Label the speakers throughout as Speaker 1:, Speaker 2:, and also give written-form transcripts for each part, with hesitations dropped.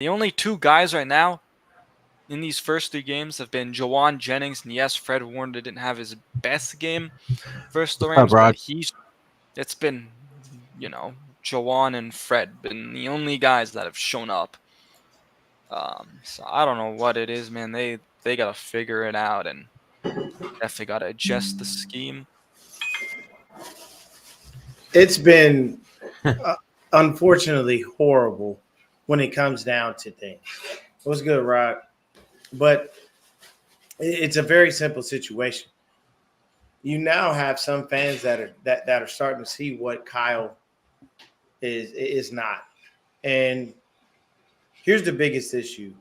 Speaker 1: The only two guys right now in these first 3 games have been Jawan Jennings, and yes, Fred Warner didn't have his best game versus the
Speaker 2: Up,
Speaker 1: Rams,
Speaker 2: Rod?
Speaker 1: but it's been, Jawan and Fred been the only guys that have shown up. So I don't know what it is, man. They gotta figure it out and definitely gotta adjust the scheme.
Speaker 3: It's been uh, unfortunately horrible when it comes down to things. What's good, Rod? But it's a very simple situation. You now have some fans that are starting to see what Kyle is not. And here's the biggest issue.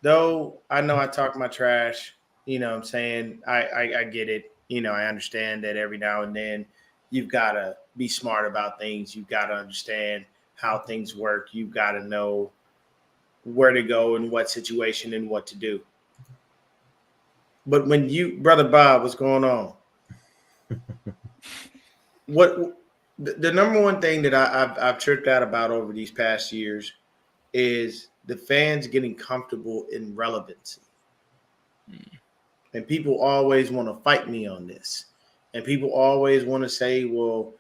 Speaker 3: Though I know I talk my trash, you know what I'm saying? I get it. You know, I understand that every now and then you've got to be smart about things. You've got to understand how things work. You've got to know where to go in what situation and what to do. But when Brother Bob, what's going on? What the number one thing that I've tripped out about over these past years is the fans getting comfortable in relevancy. And people always want to fight me on this. And people always want to say, well,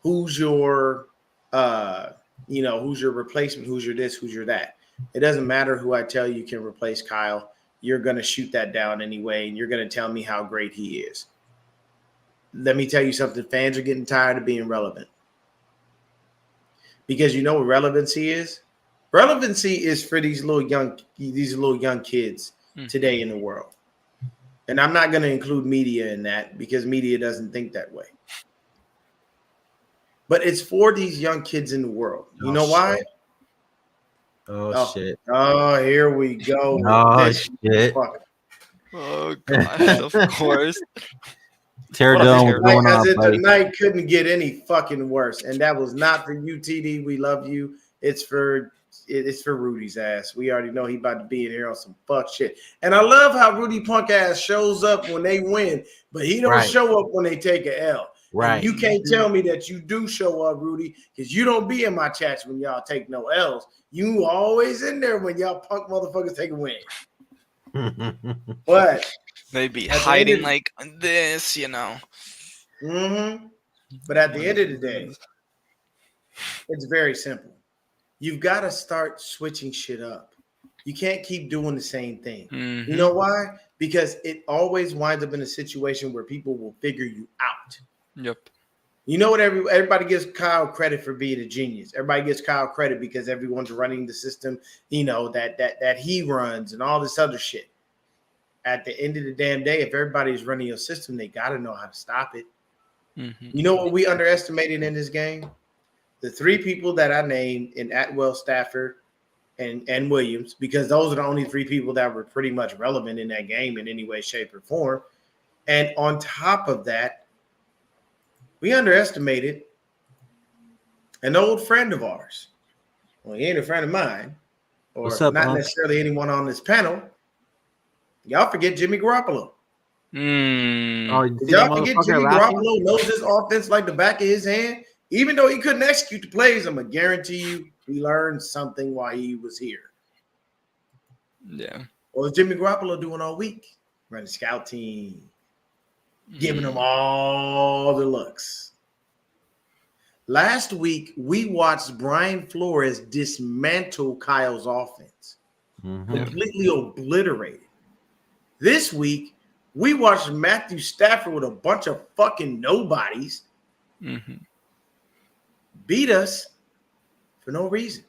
Speaker 3: who's your who's your replacement? Who's your this? Who's your that? It doesn't matter who I tell you can replace Kyle. You're going to shoot that down anyway, and you're going to tell me how great he is. Let me tell you something. Fans are getting tired of being relevant. Because you know what relevancy is? Relevancy is for these little young kids today in the world. And I'm not going to include media in that because media doesn't think that way. But it's for these young kids in the world. You know why?
Speaker 2: Shit.
Speaker 3: Oh, here we go.
Speaker 2: Shit.
Speaker 1: Oh gosh, of course.
Speaker 2: Tear down what's going on, buddy.
Speaker 3: Tonight couldn't get any fucking worse. And that was not for you, TD. We love you. It's for Rudy's ass. We already know he about to be in here on some fuck shit. And I love how Rudy punk ass shows up when they win, but he don't show up when they take an L. Right. And you can't tell me that you do show up, Rudy, because you don't be in my chats when y'all take no L's. You always in there when y'all punk motherfuckers take a win. But
Speaker 1: they be hiding like this, you know.
Speaker 3: Mm-hmm. But at the end of the day, it's very simple. You've got to start switching shit up. You can't keep doing the same thing. Mm-hmm. You know why? Because it always winds up in a situation where people will figure you out.
Speaker 1: Yep.
Speaker 3: You know what? Everybody gives Kyle credit for being a genius. Everybody gives Kyle credit because everyone's running the system, you know, that he runs and all this other shit. At the end of the damn day, if everybody's running your system, they got to know how to stop it. Mm-hmm. You know what we underestimated in this game? The three people that I named in Atwell, Stafford, and Williams, because those are the only three people that were pretty much relevant in that game in any way, shape, or form. And on top of that, we underestimated an old friend of ours. Well, he ain't a friend of mine, or not necessarily anyone on this panel. Y'all forget Jimmy Garoppolo. Did y'all forget Jimmy Garoppolo knows this offense like the back of his hand? Even though he couldn't execute the plays, I'm going to guarantee you he learned something while he was here.
Speaker 1: Yeah.
Speaker 3: What was Jimmy Garoppolo doing all week? Running scout team. Giving them all the looks. Last week, we watched Brian Flores dismantle Kyle's offense. Completely obliterated. This week, we watched Matthew Stafford with a bunch of fucking nobodies beat us for no reason.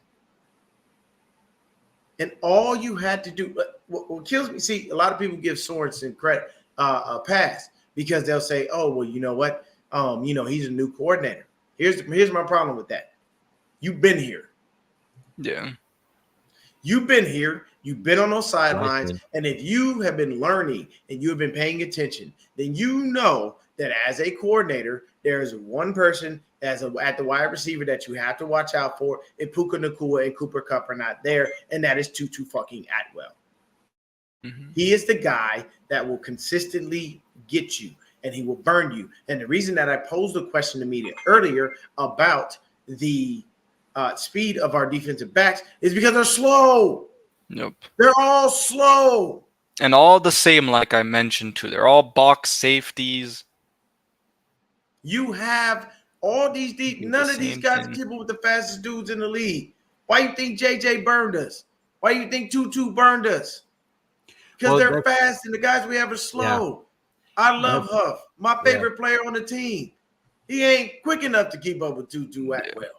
Speaker 3: And all you had to do, what kills me, see, a lot of people give Sorensen credit, a pass because they'll say, oh, well, you know what? He's a new coordinator. Here's my problem with that. You've been here.
Speaker 1: Yeah.
Speaker 3: You've been here. You've been on those sidelines. And if you have been learning and you have been paying attention, then you know that as a coordinator, there is one person at the wide receiver that you have to watch out for if Puka Nacua and Cooper Kupp are not there, and that is Tutu fucking Atwell. He is the guy that will consistently get you, and he will burn you. And the reason that I posed the question to media earlier about the speed of our defensive backs is because they're slow.
Speaker 1: Nope.
Speaker 3: They're all slow.
Speaker 1: And all the same, like I mentioned too. They're all box safeties.
Speaker 3: You have all these none of these guys are capable with the fastest dudes in the league. Why you think JJ burned us? Why you think Tutu burned us? Because they're fast and the guys we have are slow. Yeah. I love Huff, my favorite player on the team. He ain't quick enough to keep up with Tutu Atwell.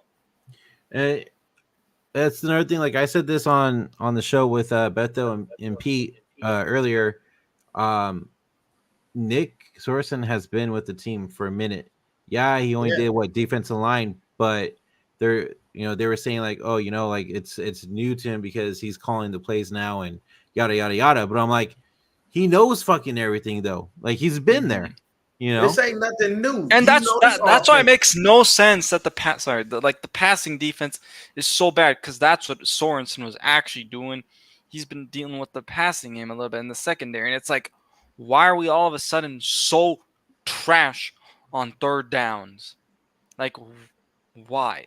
Speaker 2: That's another thing. Like I said this on the show with Beto and Pete earlier. Nick Sorensen has been with the team for a minute. Yeah, he only did defensive line, but they were saying like, oh, like it's new to him because he's calling the plays now and yada yada yada. But I'm like, he knows fucking everything though. Like he's been there.
Speaker 3: This ain't nothing new.
Speaker 1: And that's why it makes no sense that the passing defense is so bad, because that's what Sorensen was actually doing. He's been dealing with the passing game a little bit in the secondary, and it's like, why are we all of a sudden so trash on third downs? Like, why?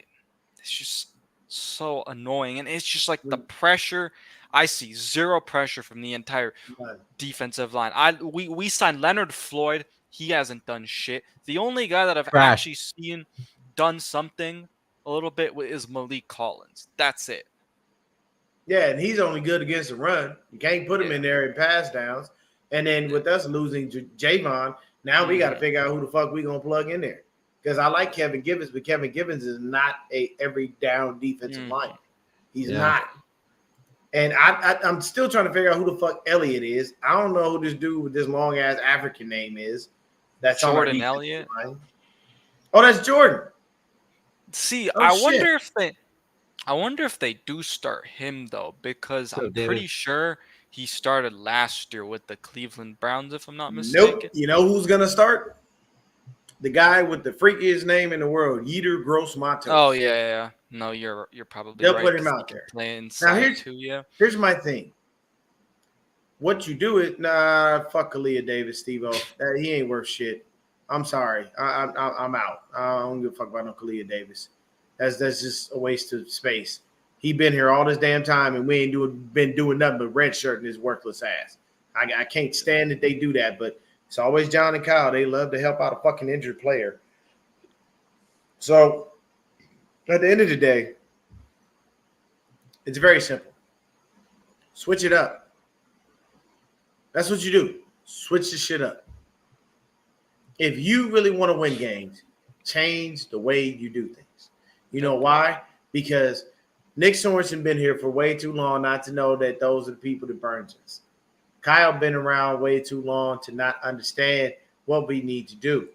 Speaker 1: It's just so annoying, and it's just like the pressure. I see zero pressure from the entire defensive line. We signed Leonard Floyd. He hasn't done shit. The only guy that I've actually seen done something a little bit is Malik Collins. That's it.
Speaker 3: Yeah, and he's only good against the run. You can't put him in there in pass downs. And then with us losing Javon, now we got to figure out who the fuck we going to plug in there. Because I like Kevin Givens, but Kevin Givens is not a every down defensive lineman. He's not. And I'm still trying to figure out who the fuck Elliott is. I don't know who this dude with this long ass African name is. That's
Speaker 1: Jordan Elliott.
Speaker 3: Oh, that's Jordan.
Speaker 1: See, I wonder if they do start him though, because I'm pretty sure he started last year with the Cleveland Browns, if I'm not mistaken.
Speaker 3: Nope. You know who's gonna start? The guy with the freakiest name in the world, Yetur Gross-Matos.
Speaker 1: Oh yeah. No, you're probably
Speaker 3: They'll
Speaker 1: right.
Speaker 3: Put him out there.
Speaker 1: Play inside
Speaker 3: here's my thing. What you do is fuck Kalia Davis, Steve-O. He ain't worth shit. I'm sorry. I'm out. I don't give a fuck about no Kalia Davis. That's just a waste of space. He been here all this damn time, and we ain't been doing nothing but redshirting his worthless ass. I can't stand that they do that, but it's always John and Kyle. They love to help out a fucking injured player. So at the end of the day, it's very simple. Switch it up. That's what you do. Switch the shit up. If you really want to win games, change the way you do things. You know why? Because Nick Sorensen been here for way too long not to know that those are the people that burns us. Kyle been around way too long to not understand what we need to do.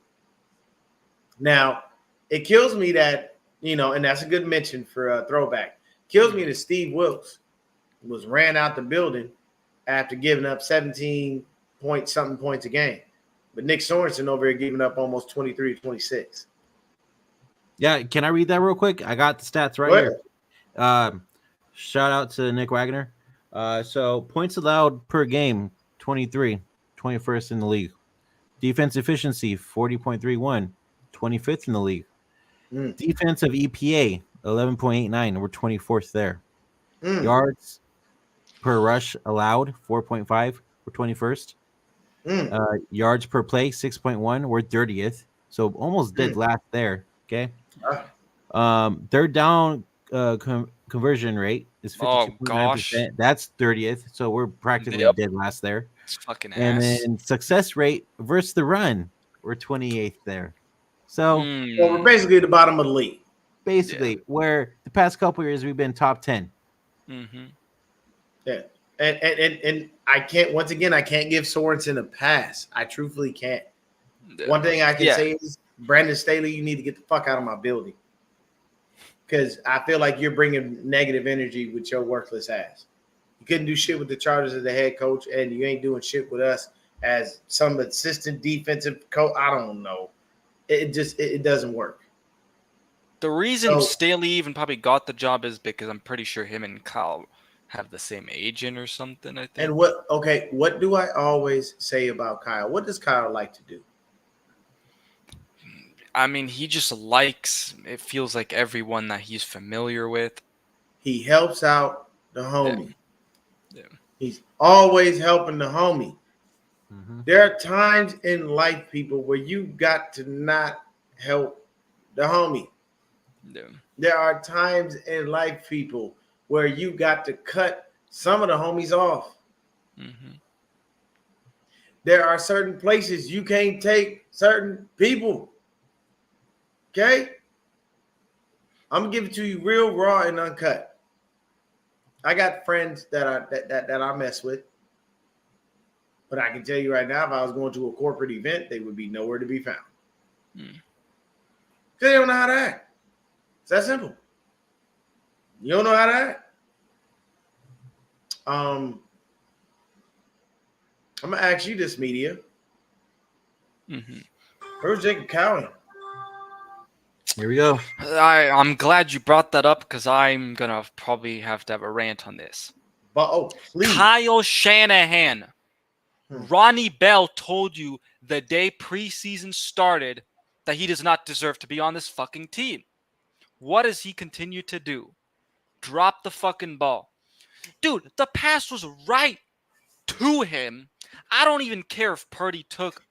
Speaker 3: Now, it kills me that, and that's a good mention for a throwback. Kills me that Steve Wilkes was ran out the building after giving up 17-point-something points a game. But Nick Sorensen over here giving up almost 23 to 26.
Speaker 2: Yeah, can I read that real quick? I got the stats right here. Shout out to Nick Wagner. So points allowed per game, 23, 21st in the league. Defense efficiency, 40.31, 25th in the league. Defensive EPA, 11.89. We're 24th there. Yards per rush allowed, 4.5. We're 21st. Yards per play, 6.1. We're 30th. So almost dead last there. Okay. Third down conversion rate is 52.9%. That's 30th. So we're practically dead last there.
Speaker 1: It's fucking ass.
Speaker 2: And then success rate versus the run, we're 28th there. So
Speaker 3: we're basically at the bottom of the league.
Speaker 2: Basically, where the past couple years we've been top 10.
Speaker 1: Mm-hmm.
Speaker 3: Yeah. And I can't, once again, I can't give Sorensen a pass. I truthfully can't. One thing I can say is, Brandon Staley, you need to get the fuck out of my building. Because I feel like you're bringing negative energy with your worthless ass. You couldn't do shit with the Chargers as the head coach, and you ain't doing shit with us as some assistant defensive coach. I don't know. It doesn't work.
Speaker 1: The reason Staley even probably got the job is because I'm pretty sure him and Kyle have the same agent or something, I think.
Speaker 3: And what do I always say about Kyle? What does Kyle like to do?
Speaker 1: I mean, he just likes. It feels like everyone that he's familiar with.
Speaker 3: He helps out the homie.
Speaker 1: Yeah.
Speaker 3: He's always helping the homie.
Speaker 2: Mm-hmm.
Speaker 3: There are times in life, people, where you got to not help the homie.
Speaker 1: Yeah.
Speaker 3: There are times in life, people, where you got to cut some of the homies off.
Speaker 1: Mm-hmm.
Speaker 3: There are certain places you can't take certain people. Okay? I'm gonna give it to you real raw and uncut. I got friends that I mess with. But I can tell you right now, if I was going to a corporate event, they would be nowhere to be found. Because they don't know how to act. It's that simple. You don't know how to act. I'm gonna ask you this, media.
Speaker 1: Mm-hmm.
Speaker 3: Where's Jacob Cowan?
Speaker 2: Here we go.
Speaker 1: I'm glad you brought that up because I'm gonna probably have to have a rant on this.
Speaker 3: But please.
Speaker 1: Kyle Shanahan. Ronnie Bell told you the day preseason started that he does not deserve to be on this fucking team. What does he continue to do? Drop the fucking ball. Dude, the pass was right to him. I don't even care if Purdy took,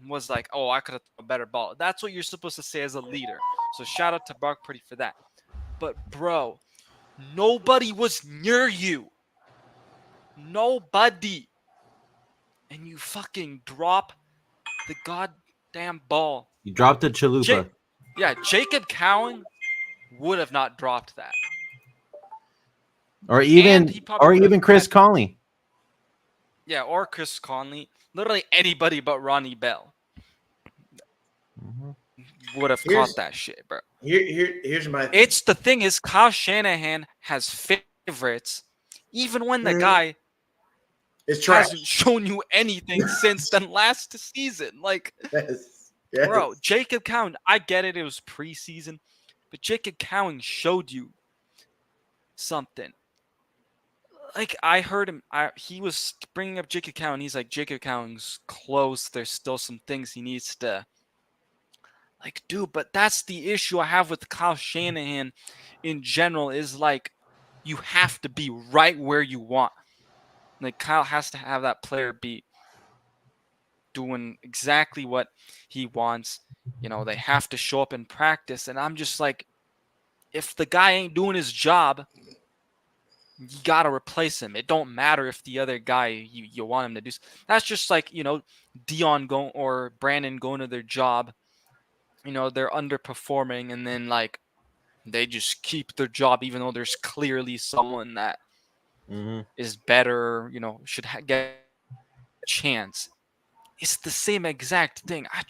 Speaker 1: was like, oh, I could have thrown a better ball. That's what you're supposed to say as a leader. So shout out to Brock Purdy for that. But, bro, nobody was near you. Nobody. And you fucking drop the goddamn ball.
Speaker 2: You dropped the chalupa.
Speaker 1: Jacob Cowan would have not dropped that.
Speaker 2: Or even Chris Conley.
Speaker 1: Yeah, or Chris Conley. Literally anybody but Ronnie Bell would have caught that shit, bro.
Speaker 3: Here's my thing.
Speaker 1: It's the thing is Kyle Shanahan has favorites, even when the guy hasn't shown you anything since then last season. Like,
Speaker 3: yes.
Speaker 1: Bro, Jacob Cowan, I get it. It was preseason, but Jacob Cowan showed you something. Like, I heard him. He was bringing up Jacob Cowan. He's like, Jacob Cowan's close. There's still some things he needs to. Like, dude, but that's the issue I have with Kyle Shanahan in general is, like, you have to be right where you want. Like, Kyle has to have that player be doing exactly what he wants. They have to show up in practice. And I'm just like, if the guy ain't doing his job, you got to replace him. It don't matter if the other guy you want him to do. That's just like, Dion or Brandon going to their job. They're underperforming and then, like, they just keep their job even though there's clearly someone that is better, should get a chance. It's the same exact thing. I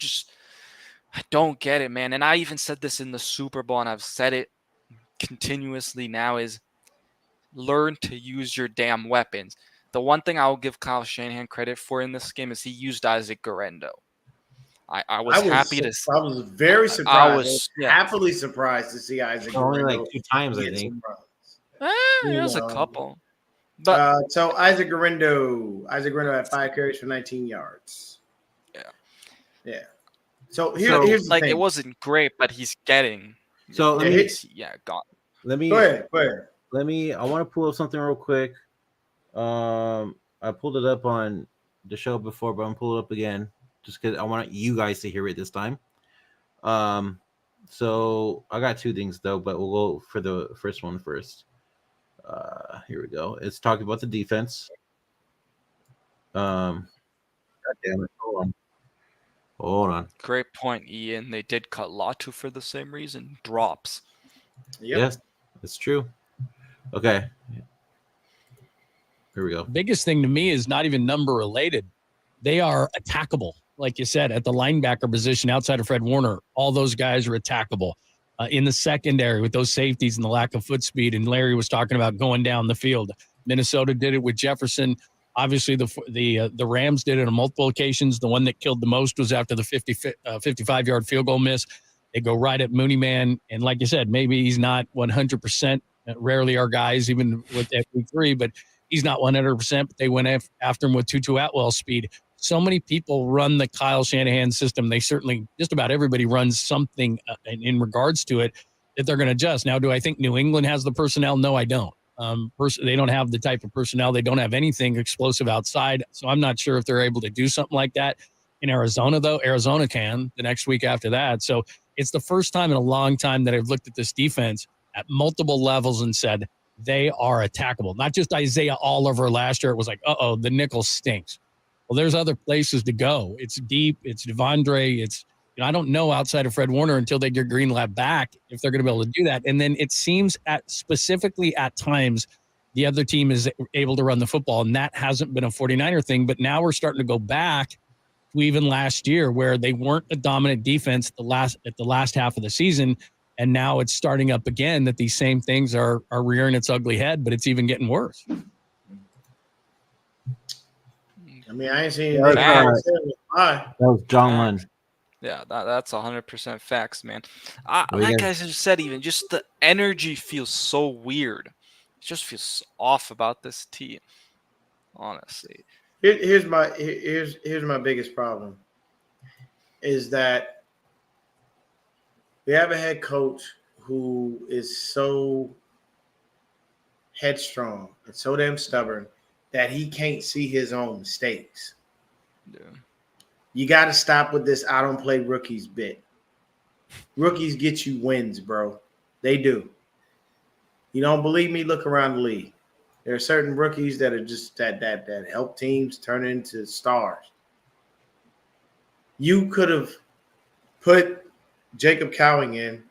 Speaker 1: don't get it, man. And I even said this in the Super Bowl, and I've said it continuously now, is learn to use your damn weapons. The one thing I will give Kyle Shanahan credit for in this game is he used Isaac Guerrero. I was
Speaker 3: very surprised. I was happily surprised to see Isaac Guerrero.
Speaker 2: Only like 2 times, I think.
Speaker 1: It was a couple. But
Speaker 3: so Isaac Guerrero had 5 carries for 19 yards. Yeah. So here's the thing.
Speaker 2: It
Speaker 1: wasn't great, but he's getting.
Speaker 2: So
Speaker 1: gone.
Speaker 2: Let me
Speaker 3: go ahead.
Speaker 2: I want to pull up something real quick. I pulled it up on the show before, but I'm pulling it up again just because I want you guys to hear it this time. So I got 2 things though, but we'll go for the first one first. Here we go. It's talking about the defense. God damn it. Hold on.
Speaker 1: Great point, Ian. They did cut Latu for the same reason. Drops.
Speaker 3: Yep.
Speaker 2: Yes, it's true. Okay. Here we go.
Speaker 4: Biggest thing to me is not even number related. They are attackable. Like you said, at the linebacker position outside of Fred Warner, all those guys are attackable. In the secondary with those safeties and the lack of foot speed, and Larry was talking about going down the field. Minnesota did it with Jefferson. Obviously, the Rams did it on multiple occasions. The one that killed the most was after the 55-yard field goal miss. They go right at Mooney Man, and like you said, maybe he's not 100%. Rarely are guys, even with week 3, but he's not 100%. But they went after him with Tutu Atwell speed. so many people run the Kyle Shanahan system. They certainly, just about everybody runs something in regards to it that they're going to adjust. Now, do I think New England has the personnel? No, I don't. They don't have the type of personnel. They don't have anything explosive outside. So I'm not sure if they're able to do something like that in Arizona, though. Arizona can the next week after that. So it's the first time in a long time that I've looked at this defense at multiple levels and said they are attackable. Not just Isaiah Oliver last year. It was like, the nickel stinks. Well, there's other places to go. It's deep. It's Devondre. It's, I don't know outside of Fred Warner until they get Greenlaw back if they're going to be able to do that. And then it seems specifically at times the other team is able to run the football, and that hasn't been a 49er thing. But now we're starting to go back to even last year where they weren't a dominant defense at the last half of the season. And now it's starting up again that these same things are rearing its ugly head, but it's even getting worse.
Speaker 3: I mean, I ain't seen
Speaker 2: That
Speaker 3: that.
Speaker 2: was John Lynn.
Speaker 1: Yeah, that's 100% facts, man.
Speaker 2: you
Speaker 1: Like
Speaker 2: guys-
Speaker 1: I just said, even just the energy feels so weird. It just feels off about this team, honestly.
Speaker 3: Here's my biggest problem is that we have a head coach who is so headstrong and so damn stubborn that he can't see his own mistakes.
Speaker 1: Yeah.
Speaker 3: You got to stop with this I don't play rookies bit. Rookies get you wins, bro. They do. You don't believe me? Look around the league. There are certain rookies that are just that help teams turn into stars. You could have put Jacob Cowing in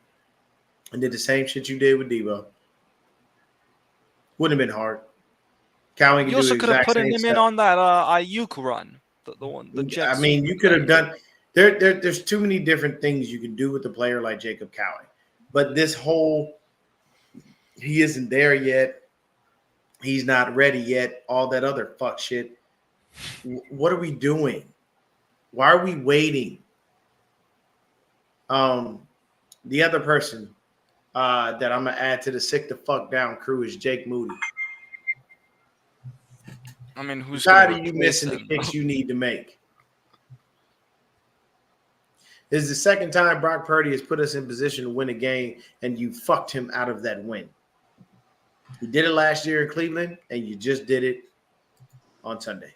Speaker 3: and did the same shit you did with Debo. Wouldn't have been hard. Cowing
Speaker 1: You
Speaker 3: could do
Speaker 1: also
Speaker 3: the
Speaker 1: could have
Speaker 3: exact
Speaker 1: put
Speaker 3: same
Speaker 1: him in
Speaker 3: stuff.
Speaker 1: on that Ayuk run, the one. The Jets.
Speaker 3: I mean, you could have done. There's too many different things you can do with a player like Jacob Cowing, but this whole he isn't there yet, he's not ready yet, all that other fuck shit. What are we doing? Why are we waiting? The other person that I'm gonna add to the sick the fuck down crew is Jake Moody.
Speaker 1: I mean, who's
Speaker 3: tired
Speaker 1: gonna
Speaker 3: of you
Speaker 1: replace
Speaker 3: missing the
Speaker 1: him?
Speaker 3: kicks you need to make? This is the second time Brock Purdy has put us in position to win a game, and you fucked him out of that win. You did it last year in Cleveland, and you just did it on Sunday.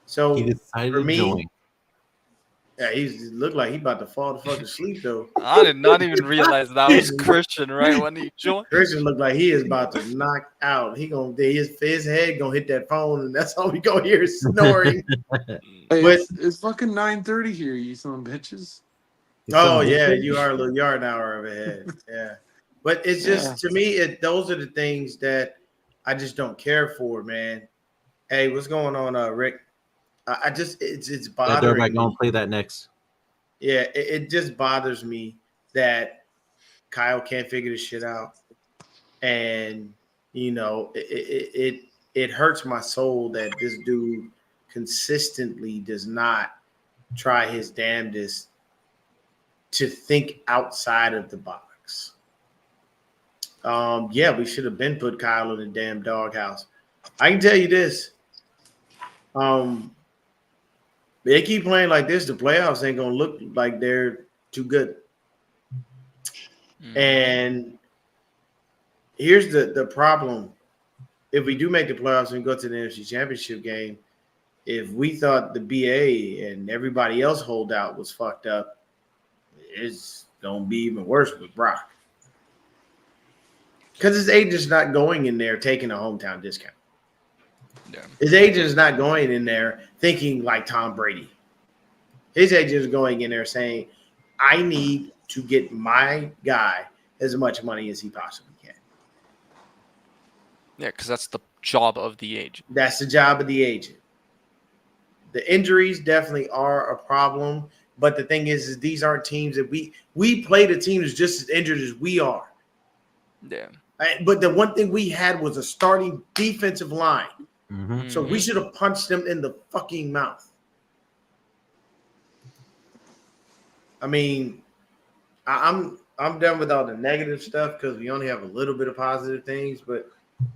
Speaker 3: So
Speaker 2: He decided
Speaker 3: for
Speaker 2: to
Speaker 3: me,
Speaker 2: join.
Speaker 3: yeah, he looked like he about to fall the fuck asleep though.
Speaker 1: I did not even realize that was Christian right when he joined.
Speaker 3: Christian looked like he is about to knock out. He gonna his head gonna hit that phone, and that's all we gonna hear is snoring.
Speaker 5: Hey,
Speaker 3: But-
Speaker 5: it's fucking 9:30 here, you son of bitches.
Speaker 3: Oh yeah, you are an hour ahead. Yeah, but it's just to me, those are the things that I just don't care for, man. Hey, what's going on, Rick? I just it's
Speaker 2: That
Speaker 3: bothering
Speaker 2: Dirtbag
Speaker 3: me.
Speaker 2: gonna play that next.
Speaker 3: Yeah, it just bothers me that Kyle can't figure this shit out, and you know it hurts my soul that this dude consistently does not try his damnedest to think outside of the box. Yeah, we should have been put Kyle in the damn doghouse. I can tell you this. They keep playing like this, the playoffs ain't gonna look like they're too good. And here's the problem. If we do make the playoffs and go to the NFC Championship game, if we thought the BA and everybody else holdout was fucked up, it's going to be even worse with Brock. Because his agent's not going in there taking a hometown discount.
Speaker 1: Yeah.
Speaker 3: His agent is not going in there thinking like Tom Brady. His agent is going in there saying, I need to get my guy as much money as he possibly can.
Speaker 1: Yeah, because that's the job of the agent.
Speaker 3: That's the job of the agent. The injuries definitely are a problem, but the thing is these aren't teams that we play the teams just as injured as we are.
Speaker 1: Yeah.
Speaker 3: But the one thing we had was a starting defensive line.
Speaker 2: Mm-hmm.
Speaker 3: So we should have punched them in the fucking mouth. I mean, I'm done with all the negative stuff because we only have a little bit of positive things. But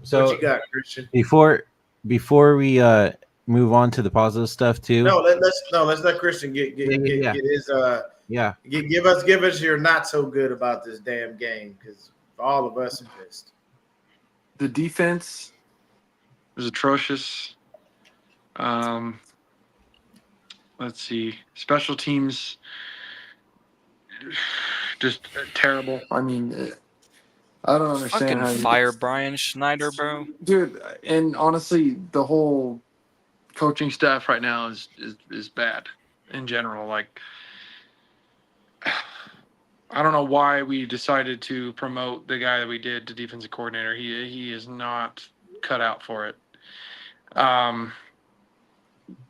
Speaker 2: So
Speaker 3: what you got, Christian?
Speaker 2: before we move on to the positive stuff too.
Speaker 3: Let's let Christian get
Speaker 2: Yeah.
Speaker 3: his
Speaker 2: Yeah.
Speaker 3: give us your not so good about this damn game, because all of us are pissed.
Speaker 5: The defense was atrocious. Let's see. Special teams, just terrible. I mean, I don't understand
Speaker 1: Fucking
Speaker 5: how
Speaker 1: fire Brian Schneider, bro.
Speaker 5: dude. And honestly, the whole coaching staff right now is bad in general. Like, I don't know why we decided to promote the guy that we did to defensive coordinator. He is not cut out for it.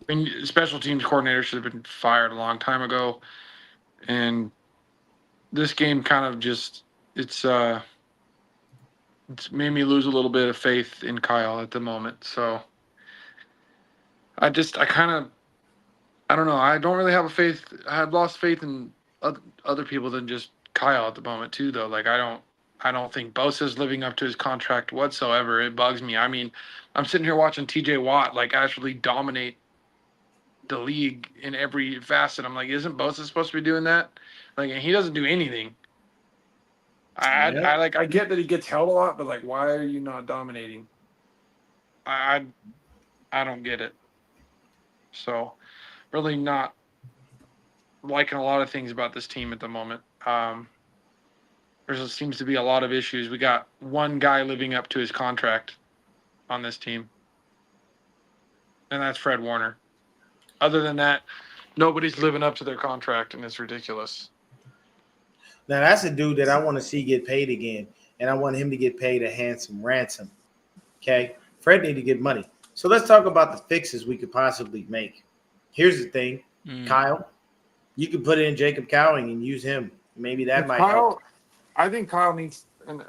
Speaker 5: And special teams coordinator should have been fired a long time ago. And this game kind of just it's made me lose a little bit of faith in Kyle at the moment. So I don't know. I don't really have a faith. I have lost faith in other people than just Kyle at the moment too, though. Like I don't think Bosa's living up to his contract whatsoever. It bugs me. I mean, I'm sitting here watching T.J. Watt like actually dominate the league in every facet. I'm like, isn't Bosa supposed to be doing that? Like, and he doesn't do anything. I get that he gets held a lot, but like, why are you not dominating? I don't get it. So, really not liking a lot of things about this team at the moment. There seems to be a lot of issues. We got one guy living up to his contract on this team, and that's Fred Warner. Other than that, nobody's living up to their contract, and it's ridiculous.
Speaker 3: Now that's a dude that I want to see get paid again, and I want him to get paid a handsome ransom. Okay, Fred need to get money. So let's talk about the fixes we could possibly make. Here's the thing, Kyle, you could put in Jacob Cowing and use him. Maybe that might help.
Speaker 5: I think Kyle needs, and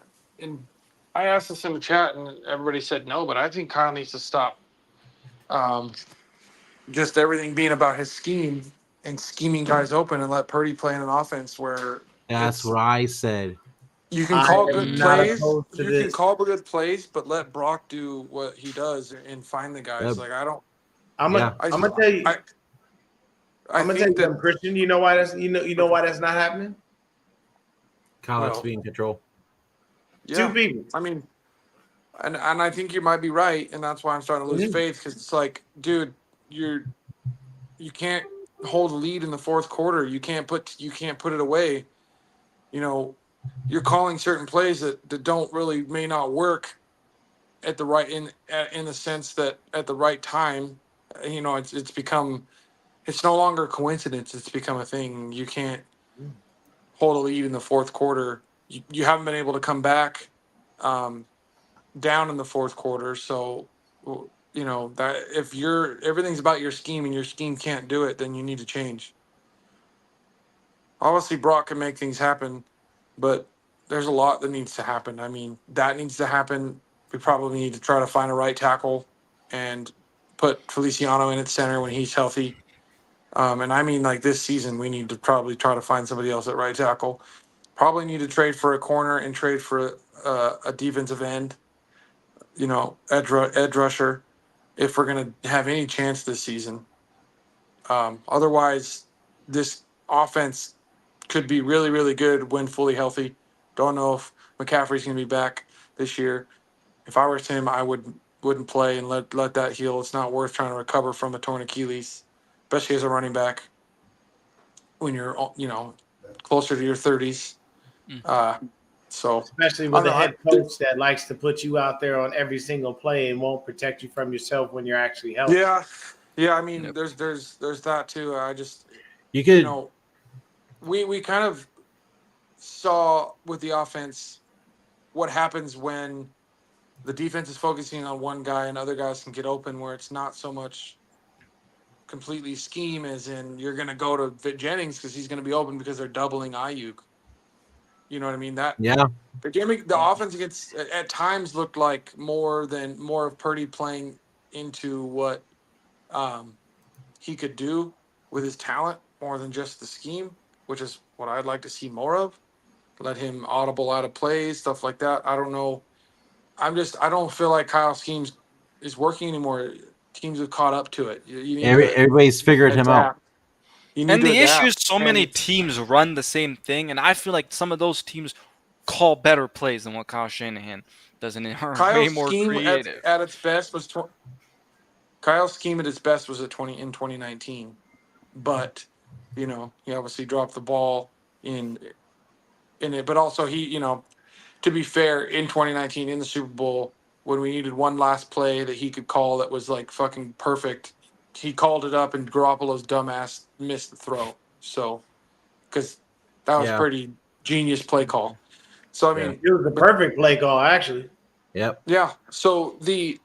Speaker 5: I asked this in the chat, and everybody said no, but I think Kyle needs to stop. Just everything being about his scheme and scheming guys open, and let Purdy play in an offense where
Speaker 2: That's what I said.
Speaker 5: you can call good plays.
Speaker 3: You
Speaker 5: can call good plays, but let Brock do what he does and find the guys.
Speaker 2: Yep.
Speaker 5: Like I don't.
Speaker 3: I'm gonna tell you. I'm gonna tell you something, Christian. You know why that's why that's not happening?
Speaker 2: Kyle has to be in control.
Speaker 5: Yeah,
Speaker 3: Two people.
Speaker 5: I mean, and I think you might be right, and that's why I'm starting to lose faith, because it's like, dude, you can't hold a lead in the fourth quarter. You can't put it away. You know, you're calling certain plays that don't really may not work at the right in the sense that at the right time. You know, it's no longer a coincidence. It's become a thing. You can't hold a lead in the fourth quarter. You haven't been able to come back down in the fourth quarter. So, you know, that if everything's about your scheme and your scheme can't do it, then you need to change. Obviously, Brock can make things happen, but there's a lot that needs to happen. I mean, that needs to happen. We probably need to try to find a right tackle and put Feliciano in at center when he's healthy. And I mean, like this season, we need to probably try to find somebody else at right tackle. Probably need to trade for a corner and trade for a defensive end, you know, edge rusher, if we're going to have any chance this season. Otherwise, this offense could be really, really good when fully healthy. Don't know if McCaffrey's going to be back this year. If I was him, I wouldn't play and let that heal. It's not worth trying to recover from a torn Achilles, especially as a running back when you're, you know, closer to your 30s. So
Speaker 3: especially with a head coach that likes to put you out there on every single play and won't protect you from yourself when you're actually healthy.
Speaker 5: Yeah. I mean, there's that too.
Speaker 2: You
Speaker 5: know, we kind of saw with the offense what happens when the defense is focusing on one guy and other guys can get open, where it's not so much completely scheme as in you're going to go to Jennings because he's going to be open because they're doubling Ayuk. You know what I mean? The offense against at times looked like more of Purdy playing into what he could do with his talent more than just the scheme, which is what I'd like to see more of. Let him audible out of plays, stuff like that. I don't know. I don't feel like Kyle's schemes is working anymore. teams have caught up to it. You need to
Speaker 2: Everybody's figured him out.
Speaker 5: adapt. You need
Speaker 1: And
Speaker 5: to
Speaker 1: the issue is
Speaker 5: adapt.
Speaker 1: so
Speaker 5: And
Speaker 1: many teams run the same thing, and I feel like some of those teams call better plays than what Kyle Shanahan does, and are way
Speaker 5: Kyle's
Speaker 1: more
Speaker 5: scheme
Speaker 1: creative.
Speaker 5: at its best was Kyle's scheme at its best was in 2019, but he obviously dropped the ball in it. But also he, to be fair, in 2019 in the Super Bowl when we needed one last play that he could call that was like fucking perfect, he called it up and Garoppolo's dumbass missed the throw. So, because that was pretty genius play call. So I mean,
Speaker 3: It was the perfect play call, actually.
Speaker 2: Yep.
Speaker 5: yeah. So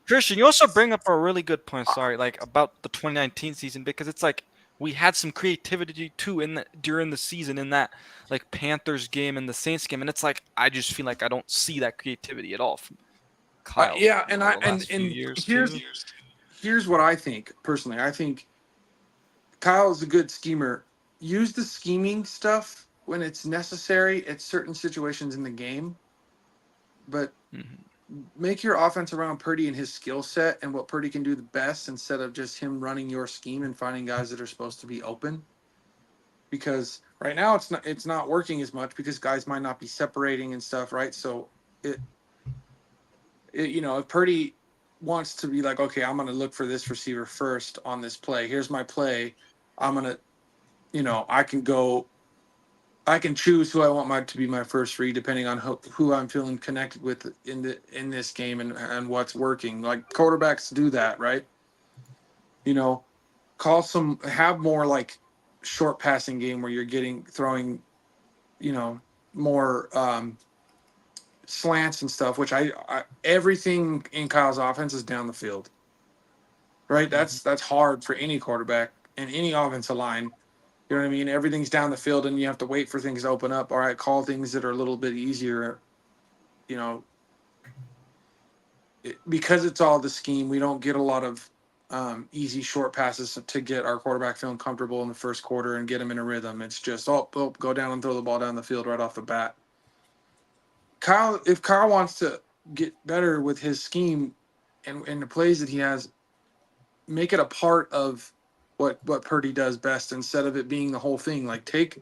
Speaker 1: Christian, you also bring up a really good point. Sorry, like about the 2019 season, because it's like we had some creativity too during the season in that like Panthers game and the Saints game, and it's like I just feel like I don't see that creativity at all from Kyle.
Speaker 5: yeah, and
Speaker 1: the
Speaker 5: I
Speaker 1: last few years
Speaker 5: here's what I think personally. I think Kyle's a good schemer. Use the scheming stuff when it's necessary at certain situations in the game, but make your offense around Purdy and his skill set and what Purdy can do the best instead of just him running your scheme and finding guys that are supposed to be open. Because right now it's not working as much because guys might not be separating and stuff, right? So if Purdy wants to be like, okay, I'm going to look for this receiver first on this play. Here's my play. I'm going to, I can choose who I want to be my first read depending on who I'm feeling connected with in this game and what's working. Like quarterbacks do that, right? Have more like short passing game where you're throwing, more slants and stuff, which I everything in Kyle's offense is down the field, right? That's hard for any quarterback and any offensive line. You know what I mean? Everything's down the field and you have to wait for things to open up. All right, call things that are a little bit easier, because it's all the scheme. We don't get a lot of easy short passes to get our quarterback feeling comfortable in the first quarter and get him in a rhythm. It's just, go down and throw the ball down the field right off the bat. If Kyle wants to get better with his scheme and the plays that he has, make it a part of what Purdy does best instead of it being the whole thing. Like take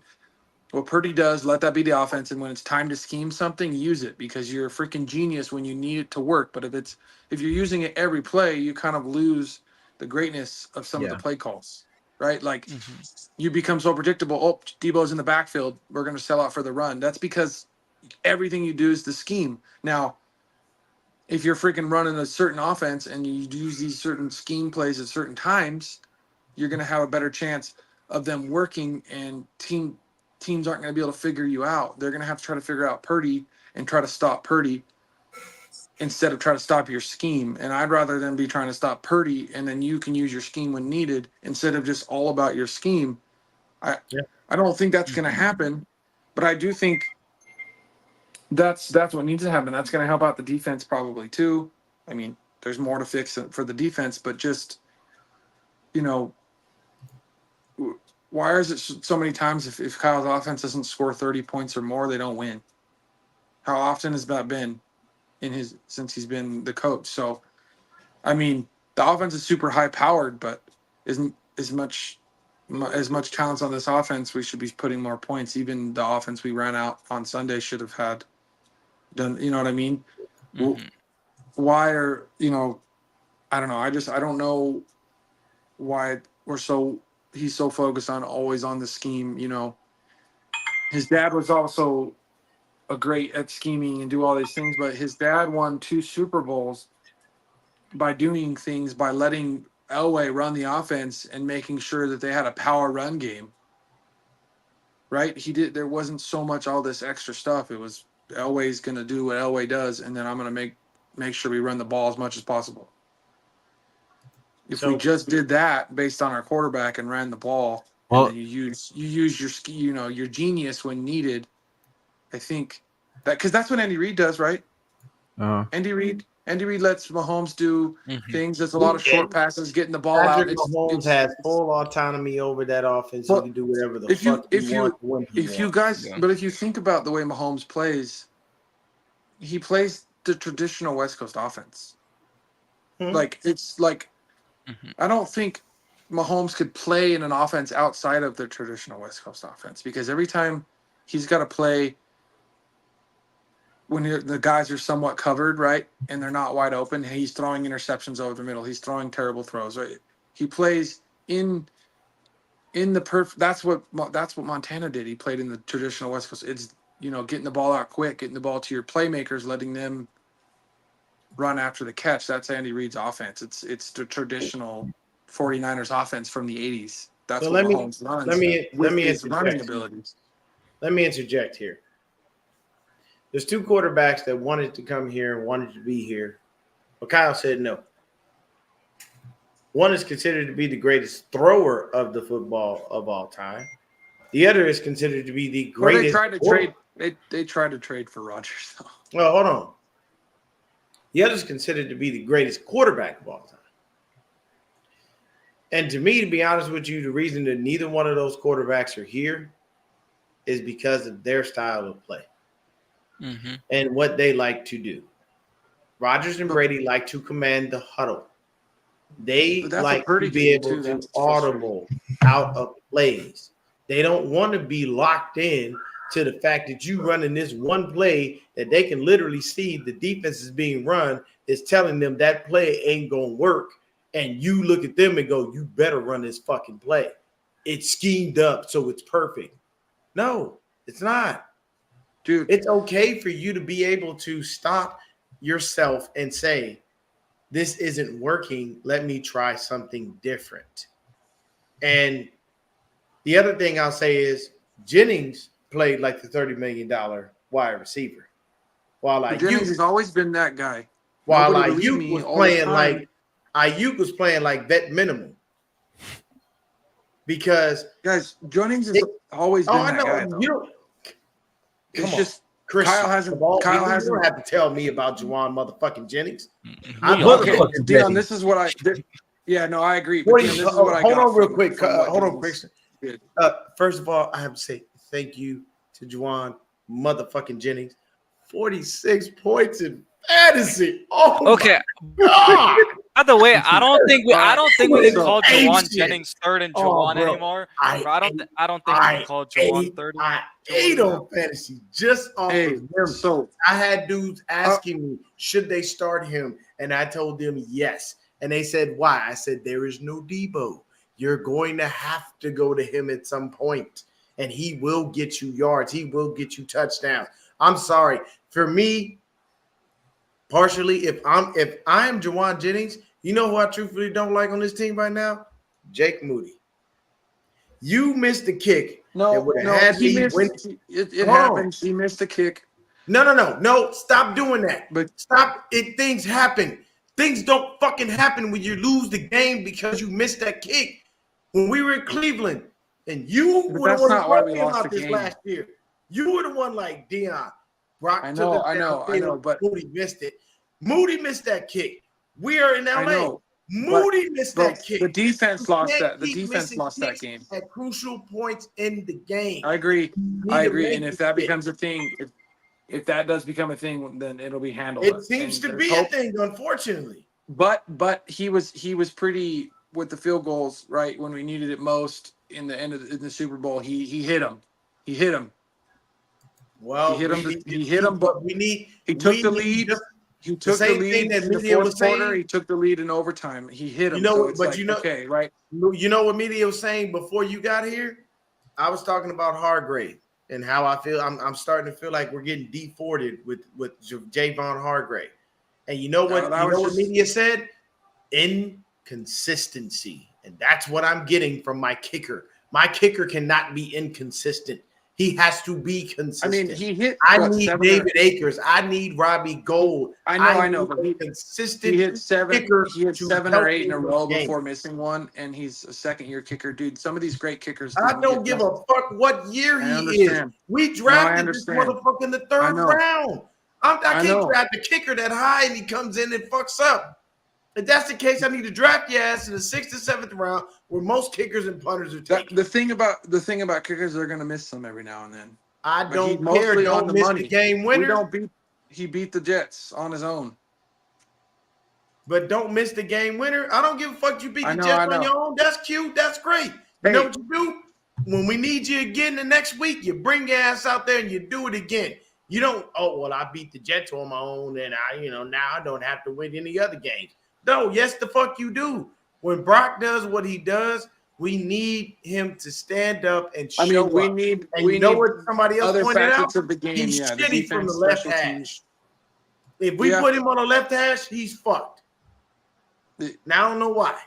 Speaker 5: what Purdy does, let that be the offense, and when it's time to scheme something, use it because you're a freaking genius when you need it to work. But if you're using it every play, you kind of lose the greatness of some of the play calls, right? Like you become so predictable. Oh, Debo's in the backfield. We're going to sell out for the run. That's because everything you do is the scheme. Now, if you're freaking running a certain offense and you use these certain scheme plays at certain times, you're going to have a better chance of them working, and teams aren't going to be able to figure you out. They're going to have to try to figure out Purdy and try to stop Purdy instead of try to stop your scheme. And I'd rather them be trying to stop Purdy, and then you can use your scheme when needed instead of just all about your scheme. I don't think that's going to happen, but I do think that's what needs to happen. That's going to help out the defense probably too. I mean, there's more to fix for the defense, but just, why is it so many times if Kyle's offense doesn't score 30 points or more, they don't win? How often has that been since he's been the coach? So, I mean, the offense is super high powered, but isn't as much talent on this offense. We should be putting more points. Even the offense we ran out on Sunday should have had done. You know what I mean? Why are I don't know. I don't know why he's so focused on always on the scheme. His dad was also a great at scheming and do all these things, but his dad won 2 Super Bowls by doing things, by letting Elway run the offense and making sure that they had a power run game. Right? There wasn't so much all this extra stuff. It was Elway's going to do what Elway does, and then I'm going to make sure we run the ball as much as possible. If we just did that based on our quarterback and ran the ball, and then you use your your genius when needed, I think that because that's what Andy Reid does, right? Andy Reid lets Mahomes do things. There's a lot of short passes, getting the ball out.
Speaker 3: Mahomes has full autonomy over that offense. He can do whatever the fuck he wants when he wants.
Speaker 5: But if you think about the way Mahomes plays, he plays the traditional West Coast offense. Like it's like
Speaker 1: Mhm.
Speaker 5: I don't think Mahomes could play in an offense outside of the traditional West Coast offense because every time he's got to play when the guys are somewhat covered, right, and they're not wide open, he's throwing interceptions over the middle. He's throwing terrible throws, right? He plays in the perfect. That's what Montana did. He played in the traditional West Coast. It's getting the ball out quick, getting the ball to your playmakers, letting them run after the catch. That's Andy Reid's offense. It's the traditional 49ers offense from the 80s. That's
Speaker 3: So
Speaker 5: what
Speaker 3: let me-
Speaker 5: Mahomes runs
Speaker 3: let me
Speaker 5: with his
Speaker 3: interject.
Speaker 5: running abilities.
Speaker 3: Let me interject here. There's two quarterbacks that wanted to come here and wanted to be here, but Kyle said no. One is considered to be the greatest thrower of the football of all time. The other is considered to be the
Speaker 5: Well,
Speaker 3: greatest.
Speaker 5: they tried to trade. They tried to trade for Rodgers though.
Speaker 3: Well, hold on. The other is considered to be the greatest quarterback of all time. And to me, to be honest with you, the reason that neither one of those quarterbacks are here is because of their style of play
Speaker 1: Mhm.
Speaker 3: and what they like to do. Rodgers and Brady like to command the huddle. They
Speaker 5: But that's
Speaker 3: like
Speaker 5: what Purdy
Speaker 3: to be
Speaker 5: can do,
Speaker 3: able
Speaker 5: too.
Speaker 3: to
Speaker 5: That's frustrating.
Speaker 3: audible out of plays. They don't want to be locked in to the fact that you running this one play that they can literally see the defense is being run is telling them that play ain't gonna work. And you look at them and go, you better run this fucking play. It's schemed up so it's perfect. No, it's not.
Speaker 5: Dude,
Speaker 3: It's okay for you to be able to stop yourself and say, this isn't working. Let me try something different. And the other thing I'll say is Jennings played like the $30 million wide receiver. While
Speaker 5: but Jennings has always been that guy. Nobody believed me
Speaker 3: was
Speaker 5: all the
Speaker 3: playing
Speaker 5: time.
Speaker 3: Ayuk was playing like vet minimum. Because
Speaker 5: Guys, Jennings has always been
Speaker 3: I
Speaker 5: that
Speaker 3: know
Speaker 5: guy. Though.
Speaker 3: you don't
Speaker 5: It's
Speaker 3: come on.
Speaker 5: just
Speaker 3: Chris,
Speaker 5: Kyle hasn't.
Speaker 3: you
Speaker 5: Kyle
Speaker 3: don't have to tell me about Juwan motherfucking Jennings. I
Speaker 2: We
Speaker 3: love
Speaker 5: Okay,
Speaker 2: Motherfucking
Speaker 5: Dion,
Speaker 2: Jennings.
Speaker 5: this is what I. Yeah, no, I agree. But
Speaker 3: What do
Speaker 5: Dion,
Speaker 3: you,
Speaker 5: this is what I
Speaker 3: hold
Speaker 5: got
Speaker 3: on real
Speaker 5: from-
Speaker 3: quick.
Speaker 5: from what
Speaker 3: Hold on,
Speaker 5: Jennings
Speaker 3: Chris.
Speaker 5: did.
Speaker 3: First of all, I have to say thank you to Juwan motherfucking Jennings. 46 points in fantasy. Oh
Speaker 1: Okay.
Speaker 3: my God.
Speaker 1: By the way, I don't think we can
Speaker 3: So
Speaker 1: call Jawan
Speaker 3: ancient.
Speaker 1: Jennings third and
Speaker 3: Oh,
Speaker 1: Jawan
Speaker 3: bro.
Speaker 1: anymore. Bro, I don't think we can call
Speaker 3: I
Speaker 1: Jawan third.
Speaker 3: ate on fantasy just off
Speaker 5: Hey,
Speaker 3: of him.
Speaker 5: so
Speaker 3: I had dudes asking me, should they start him? And I told them yes. And they said, why? I said, there is no Debo. You're going to have to go to him at some point. And he will get you yards. He will get you touchdowns. I'm sorry. For me, partially, if I am Juwan Jennings, you know who I truthfully don't like on this team right now? Jake Moody. You missed the kick. that would have had
Speaker 5: he
Speaker 3: me
Speaker 5: missed.
Speaker 3: win.
Speaker 5: It
Speaker 3: Hold on.
Speaker 5: happens. He missed a kick.
Speaker 3: No. Stop doing that.
Speaker 5: But
Speaker 3: Stop it. Things happen. Things don't fucking happen when you lose the game because you missed that kick. When we were in Cleveland, and you
Speaker 5: But
Speaker 3: were the
Speaker 5: that's
Speaker 3: one
Speaker 5: not why we
Speaker 3: talking
Speaker 5: lost
Speaker 3: about
Speaker 5: the
Speaker 3: this
Speaker 5: game.
Speaker 3: last year. You were the one like Dion. Brock
Speaker 5: I
Speaker 3: took
Speaker 5: know,
Speaker 3: us
Speaker 5: I know,
Speaker 3: downfield,
Speaker 5: but-
Speaker 3: Moody missed it. Moody missed that kick. We are in LA.
Speaker 5: I know,
Speaker 3: Moody missed that kick.
Speaker 5: the defense
Speaker 3: You
Speaker 5: lost
Speaker 3: can't
Speaker 5: that. The
Speaker 3: keep
Speaker 5: defense
Speaker 3: missing
Speaker 5: lost that
Speaker 3: kicks
Speaker 5: game.
Speaker 3: at crucial points in the game.
Speaker 5: I agree.
Speaker 3: You need
Speaker 5: I
Speaker 3: to
Speaker 5: agree.
Speaker 3: make
Speaker 5: And if
Speaker 3: the
Speaker 5: that
Speaker 3: kick.
Speaker 5: becomes a thing, if that does become a thing, then it'll be handled.
Speaker 3: It seems
Speaker 5: And
Speaker 3: to
Speaker 5: there's
Speaker 3: be
Speaker 5: hope.
Speaker 3: a thing, unfortunately.
Speaker 5: But he was pretty with the field goals, right? When we needed it most in the end of in the Super Bowl, he hit him. He hit him.
Speaker 3: Well,
Speaker 5: He hit him.
Speaker 3: we need to
Speaker 5: He hit him,
Speaker 3: keep-
Speaker 5: but
Speaker 3: we need.
Speaker 5: he took
Speaker 3: we
Speaker 5: the
Speaker 3: need
Speaker 5: lead.
Speaker 3: just-
Speaker 5: He took the
Speaker 3: same
Speaker 5: lead
Speaker 3: thing that
Speaker 5: in the
Speaker 3: Media was
Speaker 5: fourth quarter.
Speaker 3: saying.
Speaker 5: He took the lead in overtime. He hit him.
Speaker 3: You know
Speaker 5: so
Speaker 3: what-
Speaker 5: it's
Speaker 3: but
Speaker 5: like,
Speaker 3: you know-
Speaker 5: okay, right?
Speaker 3: You know what media was saying before you got here? I was talking about Hargrave and how I feel. I'm starting to feel like we're getting deported with Javon Hargrave. And you know what?
Speaker 5: No, that
Speaker 3: you
Speaker 5: was
Speaker 3: know what
Speaker 5: just-
Speaker 3: media said? Inconsistency, and that's what I'm getting from my kicker. My kicker cannot be inconsistent. He has to be
Speaker 5: I
Speaker 3: consistent.
Speaker 5: mean, he hit.
Speaker 3: I
Speaker 5: what,
Speaker 3: need
Speaker 5: 7 or-
Speaker 3: David Akers. I need Robbie Gold.
Speaker 5: I know,
Speaker 3: need
Speaker 5: but
Speaker 3: a
Speaker 5: he
Speaker 3: consistent
Speaker 5: hit seven.
Speaker 3: kicker
Speaker 5: He hit
Speaker 3: to
Speaker 5: 7
Speaker 3: help
Speaker 5: or 8 in a
Speaker 3: me
Speaker 5: row
Speaker 3: win
Speaker 5: before
Speaker 3: games.
Speaker 5: missing one, and he's a second-year kicker, dude. Some of these great kickers.
Speaker 3: I
Speaker 5: didn't
Speaker 3: don't
Speaker 5: get
Speaker 3: give a fuck what year
Speaker 5: I
Speaker 3: he is.
Speaker 5: understand.
Speaker 3: We drafted this
Speaker 5: understand.
Speaker 3: motherfucker in the
Speaker 5: I
Speaker 3: third
Speaker 5: know.
Speaker 3: round. I
Speaker 5: I
Speaker 3: can't
Speaker 5: know.
Speaker 3: draft a kicker that high and he comes in and fucks up. If that's the case, I need to draft your ass in the 6th or 7th round, where most kickers and punters are taken.
Speaker 5: The thing about kickers, they're gonna miss some every now and then.
Speaker 3: I
Speaker 5: But
Speaker 3: don't
Speaker 5: he's
Speaker 3: care.
Speaker 5: mostly on
Speaker 3: Don't
Speaker 5: the
Speaker 3: miss
Speaker 5: money.
Speaker 3: the game
Speaker 5: We
Speaker 3: winner.
Speaker 5: don't beat. He beat the Jets on his own.
Speaker 3: but don't miss the game winner. I don't give a fuck. You beat
Speaker 5: I
Speaker 3: the
Speaker 5: know,
Speaker 3: Jets
Speaker 5: I
Speaker 3: on
Speaker 5: know.
Speaker 3: your own. That's cute. That's great. You
Speaker 5: Hey.
Speaker 3: know what you do? When we need you again the next week, you bring your ass out there and you do it again. You don't, oh, well, I beat the Jets on my own and now I don't have to win any other games. No, yes, the fuck you do. When Brock does what he does, we need him to stand up and show
Speaker 5: I mean, we
Speaker 3: up.
Speaker 5: need
Speaker 3: And
Speaker 5: we
Speaker 3: you know
Speaker 5: need
Speaker 3: what somebody else
Speaker 5: other
Speaker 3: pointed out?
Speaker 5: facets of the game.
Speaker 3: He's
Speaker 5: Yeah, the
Speaker 3: shitty from
Speaker 5: defense,
Speaker 3: the left
Speaker 5: special
Speaker 3: hash.
Speaker 5: teams.
Speaker 3: If we
Speaker 5: Yeah.
Speaker 3: put him on the left hash, he's fucked. Now I don't know why.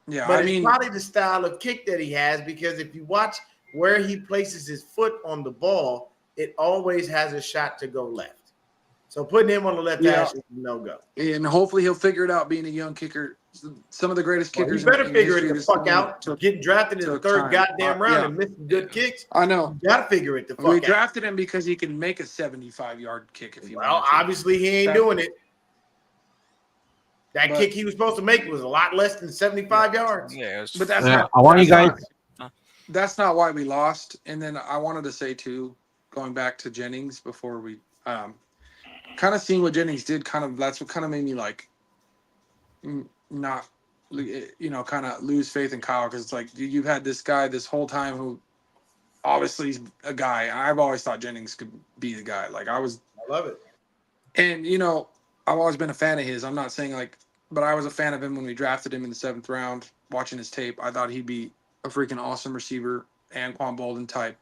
Speaker 5: Yeah,
Speaker 3: But
Speaker 5: I
Speaker 3: it's
Speaker 5: mean,
Speaker 3: probably the style of kick that he has, because if you watch where he places his foot on the ball, it always has a shot to go left. So putting him on the left
Speaker 5: Yeah.
Speaker 3: hash is a no-go.
Speaker 5: and hopefully he'll figure it out. Being a young kicker, some of the greatest
Speaker 3: Well,
Speaker 5: kickers.
Speaker 3: he better
Speaker 5: in
Speaker 3: figure
Speaker 5: history
Speaker 3: it the
Speaker 5: this
Speaker 3: fuck
Speaker 5: game
Speaker 3: out.
Speaker 5: took-
Speaker 3: Getting drafted in the
Speaker 5: took
Speaker 3: third
Speaker 5: time.
Speaker 3: goddamn round
Speaker 5: Yeah.
Speaker 3: and missing good kicks.
Speaker 5: I know.
Speaker 3: You gotta figure it the fuck
Speaker 5: We
Speaker 3: out.
Speaker 5: drafted him because he can make a 75-yard kick if he
Speaker 3: Well,
Speaker 5: wanted to.
Speaker 3: obviously he ain't
Speaker 5: That-
Speaker 3: doing it. That
Speaker 5: But-
Speaker 3: kick he was supposed to make was a lot less than 75 yards.
Speaker 1: Yeah, it was
Speaker 5: But that's
Speaker 2: Yeah,
Speaker 5: not.
Speaker 2: I want you
Speaker 5: that's
Speaker 2: guys-
Speaker 5: not- That's not why we lost. And then I wanted to say too, going back to Jennings before we, kind of seeing what Jennings did. That's what kind of made me like, not, kind of lose faith in Kyle, because it's like you've had this guy this whole time who, obviously, he's a guy. I've always thought Jennings could be the guy. Like I
Speaker 3: love it.
Speaker 5: And I've always been a fan of his. I'm not saying but I was a fan of him when we drafted him in the 7th round. Watching his tape, I thought he'd be a freaking awesome receiver, Anquan Bolden type.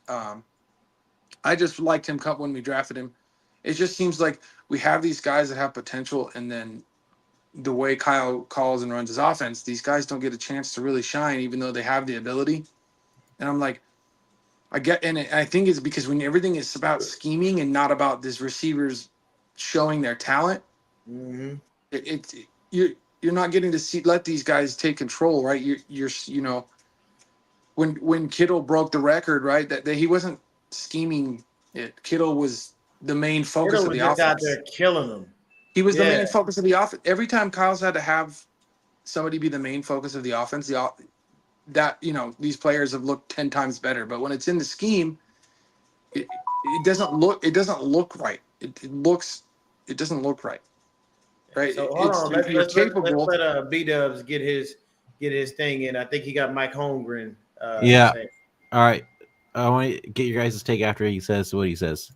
Speaker 5: I just liked him when we drafted him. It just seems like we have these guys that have potential, and then the way Kyle calls and runs his offense, these guys don't get a chance to really shine, even though they have the ability. And I'm like, I think it's because when everything is about scheming and not about these receivers showing their talent,
Speaker 3: Mm-hmm.
Speaker 5: you're not getting to let these guys take control, right? You're when Kittle broke the record, right? That he wasn't scheming it. Kittle was the main focus of the
Speaker 3: just out
Speaker 5: offense.
Speaker 3: there killing them.
Speaker 5: He was the
Speaker 3: Yeah.
Speaker 5: main focus of the offense. Every time Kyle's had to have somebody be the main focus of the offense, these players have looked 10 times better. But when it's in the scheme, it doesn't look right. It doesn't look right. Right?
Speaker 3: So hold on,
Speaker 5: you're
Speaker 3: let's
Speaker 5: capable.
Speaker 3: let B-Dubs get his thing in. I think he got Mike Holmgren.
Speaker 2: Yeah.
Speaker 3: saying.
Speaker 2: All right. I want to get your guys' take after he says what he says.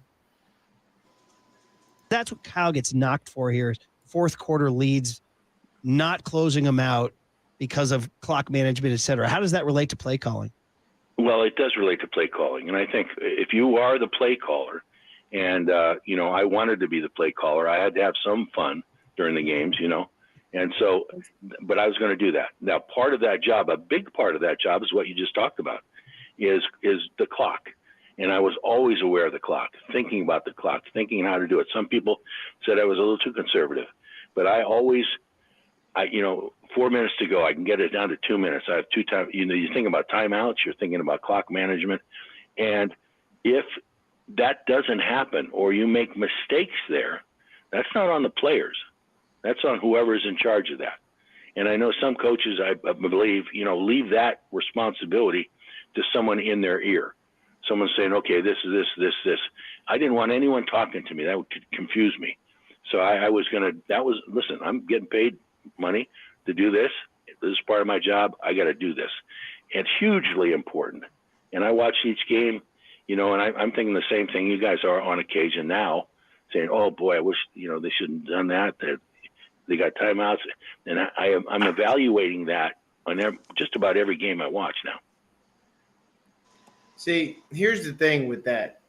Speaker 6: That's what Kyle gets knocked for here. 4th quarter leads, not closing them out because of clock management, et cetera. How does that relate to play calling?
Speaker 7: Well, it does relate to play calling. And I think if you are the play caller, and, I wanted to be the play caller, I had to have some fun during the games, and so, but I was going to do that. Now, part of that job, a big part of that job is what you just talked about, is the clock. And I was always aware of the clock, thinking about the clock, thinking how to do it. Some people said I was a little too conservative, but I always, 4 minutes to go, I can get it down to 2 minutes. I have 2 times, you think about timeouts, you're thinking about clock management. And if that doesn't happen, or you make mistakes there, that's not on the players. That's on whoever's in charge of that. And I know some coaches, I believe, leave that responsibility to someone in their ear. Someone saying, okay, this is this. I didn't want anyone talking to me. That would confuse me. So listen, I'm getting paid money to do this. This is part of my job. I got to do this. It's hugely important. And I watch each game, and I'm thinking the same thing you guys are on occasion now, saying, oh boy, I wish, they shouldn't have done that. They got timeouts. And I'm evaluating that on just about every game I watch now.
Speaker 3: See, here's the thing with that.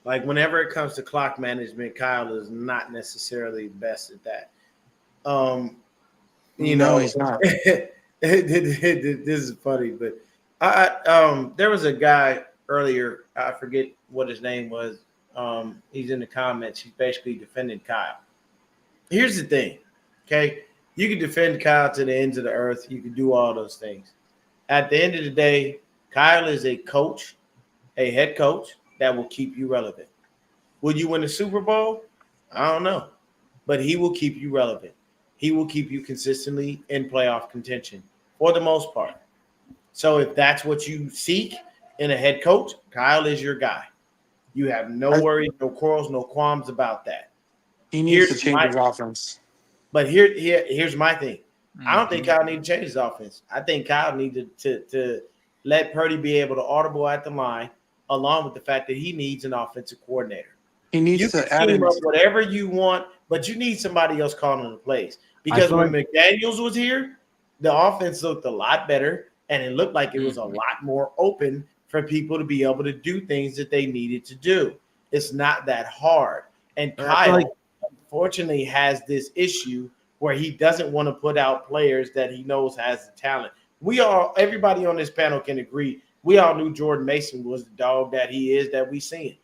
Speaker 3: Like, whenever it comes to clock management, Kyle is not necessarily best at that.
Speaker 5: No, he's not.
Speaker 3: This is funny, but there was a guy earlier, I forget what his name was. He's in the comments. He's basically defending Kyle. Here's the thing, okay? You can defend Kyle to the ends of the earth. You can do all those things. At the end of the day, Kyle is a coach, a head coach that will keep you relevant. Will you win a Super Bowl? I don't know, but he will keep you relevant. He will keep you consistently in playoff contention for the most part. So if that's what you seek in a head coach, Kyle is your guy. You have no worries, no quarrels, no qualms about that.
Speaker 5: He needs to
Speaker 3: Here's
Speaker 5: change
Speaker 3: my-
Speaker 5: his offense.
Speaker 3: But here's my thing. I don't think
Speaker 1: Mhm.
Speaker 3: Kyle needs to change his offense. I think Kyle needs to let Purdy be able to audible at the line, along with the fact that he needs an offensive coordinator.
Speaker 5: He needs
Speaker 3: You
Speaker 5: to
Speaker 3: can
Speaker 5: add in.
Speaker 3: scheme up whatever you want, but you need somebody else calling the plays. Because
Speaker 2: feel
Speaker 3: when McDaniels was here, the offense looked a lot better, and it looked like it was a lot more open for people to be able to do things that they needed to do. It's not that hard. And
Speaker 2: I feel
Speaker 3: Kyle, unfortunately, has this issue where he doesn't want to put out players that he knows has the talent. Everybody on this panel can agree. We all knew Jordan Mason was the dog that he is that we seen.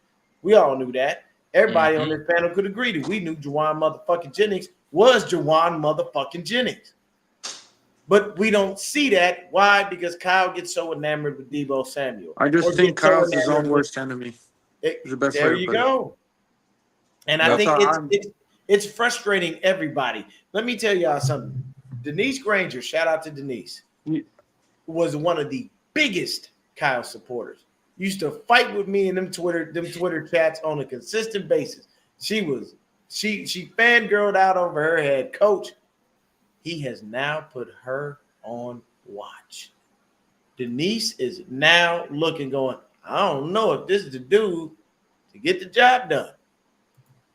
Speaker 3: We all knew that. Everybody on this panel could agree that we knew Juwan motherfucking Jennings was Juwan motherfucking Jennings. But we don't see that. Why? Because Kyle gets so enamored with Deebo Samuel.
Speaker 5: I just
Speaker 3: Or
Speaker 5: think
Speaker 3: gets so
Speaker 5: Kyle's his
Speaker 3: enamored
Speaker 5: own
Speaker 3: with-
Speaker 5: worst enemy. Is the best way
Speaker 3: There
Speaker 5: to
Speaker 3: you
Speaker 5: put it.
Speaker 3: go. And I
Speaker 5: That's
Speaker 3: think
Speaker 5: how I'm-
Speaker 3: it's frustrating everybody. Let me tell y'all something. Denise Granger, shout out to Denise, was one of the biggest Kyle supporters. Used to fight with me in them Twitter chats on a consistent basis. She fangirled out over her head coach. He has now put her on watch. Denise is now looking, going, I don't know if this is the dude to get the job done.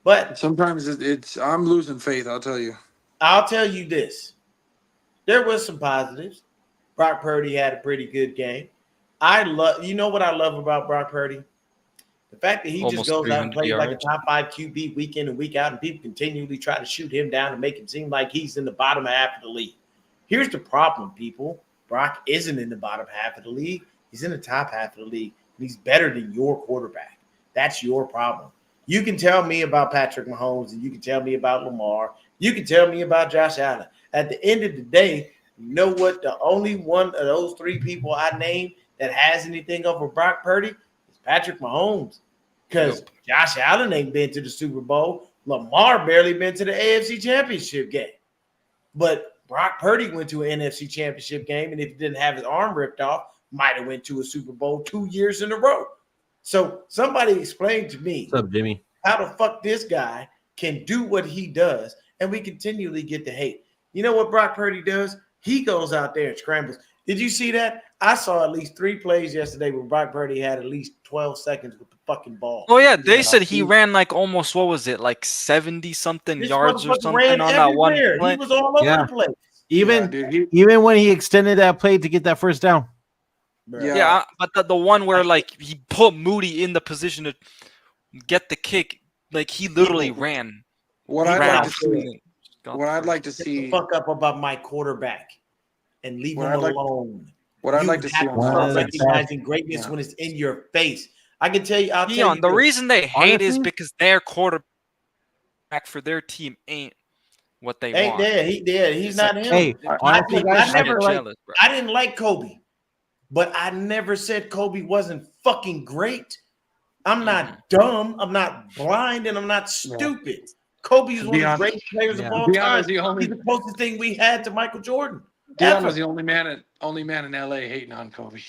Speaker 3: But
Speaker 5: Sometimes it's I'm losing faith. I'll tell you.
Speaker 3: I'll tell you this. There was some positives. Brock Purdy had a pretty good game. You know what I love about Brock Purdy? The fact that he
Speaker 1: Almost
Speaker 3: just goes out and
Speaker 1: 300
Speaker 3: plays like a
Speaker 1: yards.
Speaker 3: top 5 QB week in and week out, and people continually try to shoot him down and make him seem like he's in the bottom half of the league. Here's the problem, people. Brock isn't in the bottom half of the league. He's in the top half of the league, and he's better than your quarterback. That's your problem. You can tell me about Patrick Mahomes, and you can tell me about Lamar. You can tell me about Josh Allen. At the end of the day, you know what? The only one of those 3 people I named that has anything over Brock Purdy is Patrick Mahomes. Because Josh Allen ain't been to the Super Bowl. Lamar barely been to the AFC Championship game. But Brock Purdy went to an NFC Championship game, and if he didn't have his arm ripped off, might have went to a Super Bowl 2 years in a row. So somebody explain to me
Speaker 2: What's up, Jimmy?
Speaker 3: how the fuck this guy can do what he does, and we continually get the hate. You know what Brock Purdy does? He goes out there and scrambles. Did you see that? I saw at least 3 plays yesterday where Brock Purdy had at least 12 seconds with the fucking ball.
Speaker 1: Oh yeah, they said he ran like almost, what was it, like 70 something
Speaker 3: This
Speaker 1: yards or
Speaker 3: motherfucker
Speaker 1: something
Speaker 3: ran
Speaker 1: on that one
Speaker 3: everywhere.
Speaker 1: play.
Speaker 3: He was all over
Speaker 2: Yeah.
Speaker 3: the place.
Speaker 2: Even
Speaker 5: Yeah, dude,
Speaker 2: even when he extended that play to get that first down.
Speaker 3: Bruh.
Speaker 1: Yeah, but the one where like he put Moody in the position to get the kick, like he literally ran.
Speaker 5: what
Speaker 3: He
Speaker 5: I'd
Speaker 3: ran
Speaker 5: like to
Speaker 3: out
Speaker 5: see.
Speaker 3: there.
Speaker 5: What I'd like to
Speaker 3: Get the
Speaker 5: see.
Speaker 3: fuck up about my quarterback and leave
Speaker 5: What
Speaker 3: him
Speaker 5: I'd like-
Speaker 3: alone.
Speaker 5: What I'd
Speaker 3: You
Speaker 5: like to see
Speaker 3: have
Speaker 5: on
Speaker 3: to start
Speaker 2: One of the
Speaker 5: offense.
Speaker 3: recognizing greatness
Speaker 5: Yeah.
Speaker 3: when it's in your face. I can tell you, I'll tell
Speaker 1: Dion,
Speaker 3: you
Speaker 1: the
Speaker 3: this.
Speaker 1: reason they hate is
Speaker 2: Honestly?
Speaker 1: because their quarterback for their team ain't what they
Speaker 3: Ain't
Speaker 1: want.
Speaker 3: there. He's
Speaker 1: It's
Speaker 3: not
Speaker 1: like,
Speaker 3: him.
Speaker 2: Hey, honestly,
Speaker 3: I
Speaker 2: guys,
Speaker 3: never
Speaker 2: I feel like
Speaker 1: jealous, bro.
Speaker 3: I didn't like Kobe, but I never said Kobe wasn't fucking great. I'm not dumb, I'm not blind, and I'm not stupid. Kobe is one of the
Speaker 5: Dion-
Speaker 3: great players
Speaker 2: Yeah.
Speaker 3: of all
Speaker 5: Dion
Speaker 3: time.
Speaker 5: is the only-
Speaker 3: He's the closest thing we had to Michael Jordan.
Speaker 5: Dion
Speaker 3: Ever.
Speaker 5: was the only man in LA hating on Kobe.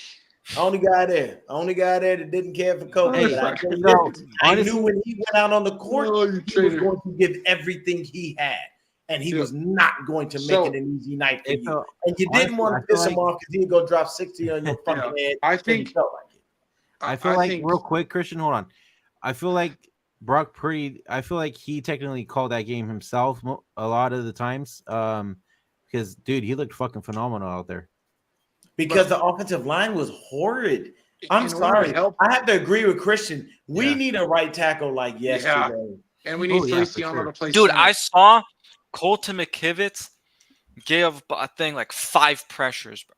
Speaker 3: Only guy there that didn't care for Kobe.
Speaker 2: Hey,
Speaker 3: But I tell you
Speaker 2: no,
Speaker 3: this, I
Speaker 2: honestly-
Speaker 3: knew when he went out on the court,
Speaker 5: Oh, you
Speaker 3: he was
Speaker 5: traitor.
Speaker 3: going to give everything he had, and he
Speaker 5: Yeah.
Speaker 3: was not going to make
Speaker 5: So-
Speaker 3: it an easy night for
Speaker 2: Hey,
Speaker 3: you.
Speaker 2: so,
Speaker 3: And you didn't
Speaker 2: honestly,
Speaker 3: want
Speaker 2: I
Speaker 3: to
Speaker 2: feel
Speaker 3: piss him
Speaker 2: like-
Speaker 3: off because he'd go drop 60 on your fucking head.
Speaker 5: I
Speaker 3: till you
Speaker 5: think
Speaker 3: felt like it.
Speaker 2: I feel like real quick, Christian, hold on. I feel like Brock Purdy, I feel like he technically called that game himself a lot of the times. Because dude, he looked fucking phenomenal out there.
Speaker 3: Because the offensive line was horrid. I'm
Speaker 5: in order to
Speaker 3: sorry.
Speaker 5: help-
Speaker 3: I have to agree with Christian. We
Speaker 5: Yeah.
Speaker 3: need a right tackle like yesterday.
Speaker 5: and we need
Speaker 2: Oh, yeah, for
Speaker 5: Feliciano
Speaker 2: sure.
Speaker 5: to play.
Speaker 1: Dude,
Speaker 5: center.
Speaker 1: I saw Colton McKivitz gave I think like 5 pressures, bro.